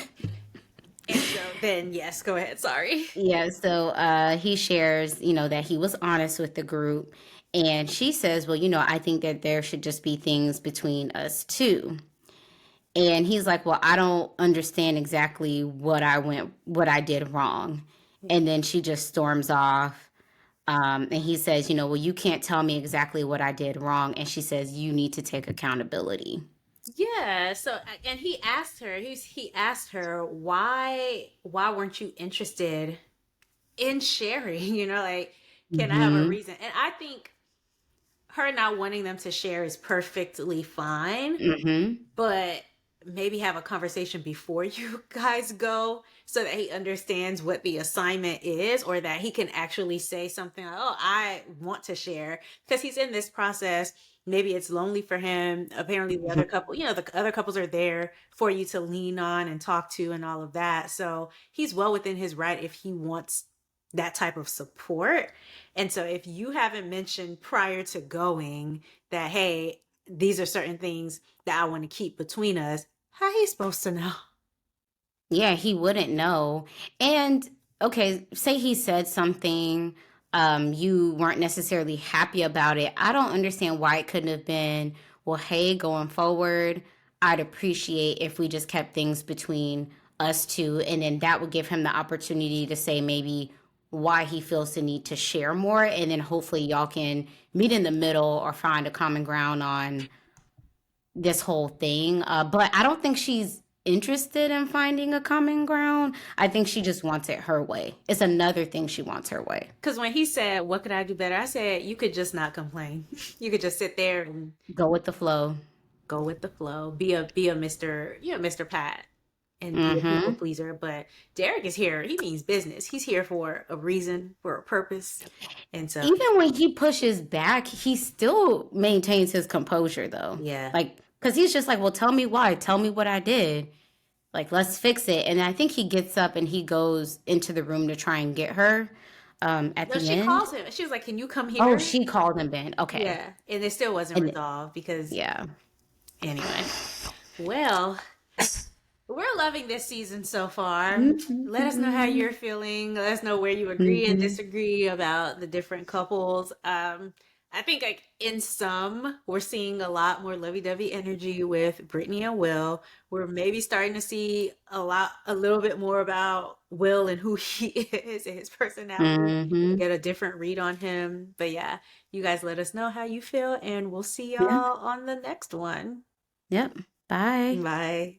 And so then, yes, go ahead. Sorry. Yeah, so he shares, that he was honest with the group. And she says, well, I think that there should just be things between us two. And he's like, well, I don't understand exactly what I did wrong. And then she just storms off. And he says, well, you can't tell me exactly what I did wrong. And she says, you need to take accountability. Yeah. So, and he asked her, why weren't you interested in sharing? Like, can I have a Mm-hmm. reason? And I think her not wanting them to share is perfectly fine, Mm-hmm. but maybe have a conversation before you guys go so that he understands what the assignment is, or that he can actually say something like, oh, I want to share, because he's in this process. Maybe it's lonely for him. Apparently the other couple, the other couples are there for you to lean on and talk to and all of that. So he's well within his right if he wants that type of support. And so if you haven't mentioned prior to going that, hey, these are certain things that I want to keep between us, how he supposed to know? Yeah, he wouldn't know. And okay, say he said something, you weren't necessarily happy about it. I don't understand why it couldn't have been, well, hey, going forward, I'd appreciate if we just kept things between us two. And then that would give him the opportunity to say maybe why he feels the need to share more. And then hopefully y'all can meet in the middle or find a common ground on this whole thing. But I don't think she's interested in finding a common ground. I think she just wants it her way. It's another thing she wants her way. Because when he said, what could I do better? I said, you could just not complain. You could just sit there and Go with the flow. go with the flow, be a Mr. Mr. Pat, and be a people Mm-hmm. pleaser. But Derek is here. He means business. He's here for a reason, for a purpose. And so, Even when he pushes back, he still maintains his composure though. yeah. Like, because he's just like, well, tell me why. Tell me what I did. Like, let's fix it. And I think he gets up and he goes into the room to try and get her at No, the she end. calls him. She was like, "Can you come Oh, here?" she called him Ben. Okay. Yeah. And it still wasn't And resolved because, yeah. anyway. Well, we're loving this season so far. Let us know how Mm-hmm. you're feeling. Let us know where you agree and Mm-hmm. disagree about the different couples. I think like in some, we're seeing a lot more lovey-dovey energy with Brittany and Will. We're maybe starting to see a little bit more about Will and who he is and his personality and Mm-hmm. get a different read on him. But yeah, you guys let us know how you feel, and we'll see Yeah. y'all on the next one. Yep. Bye. Bye.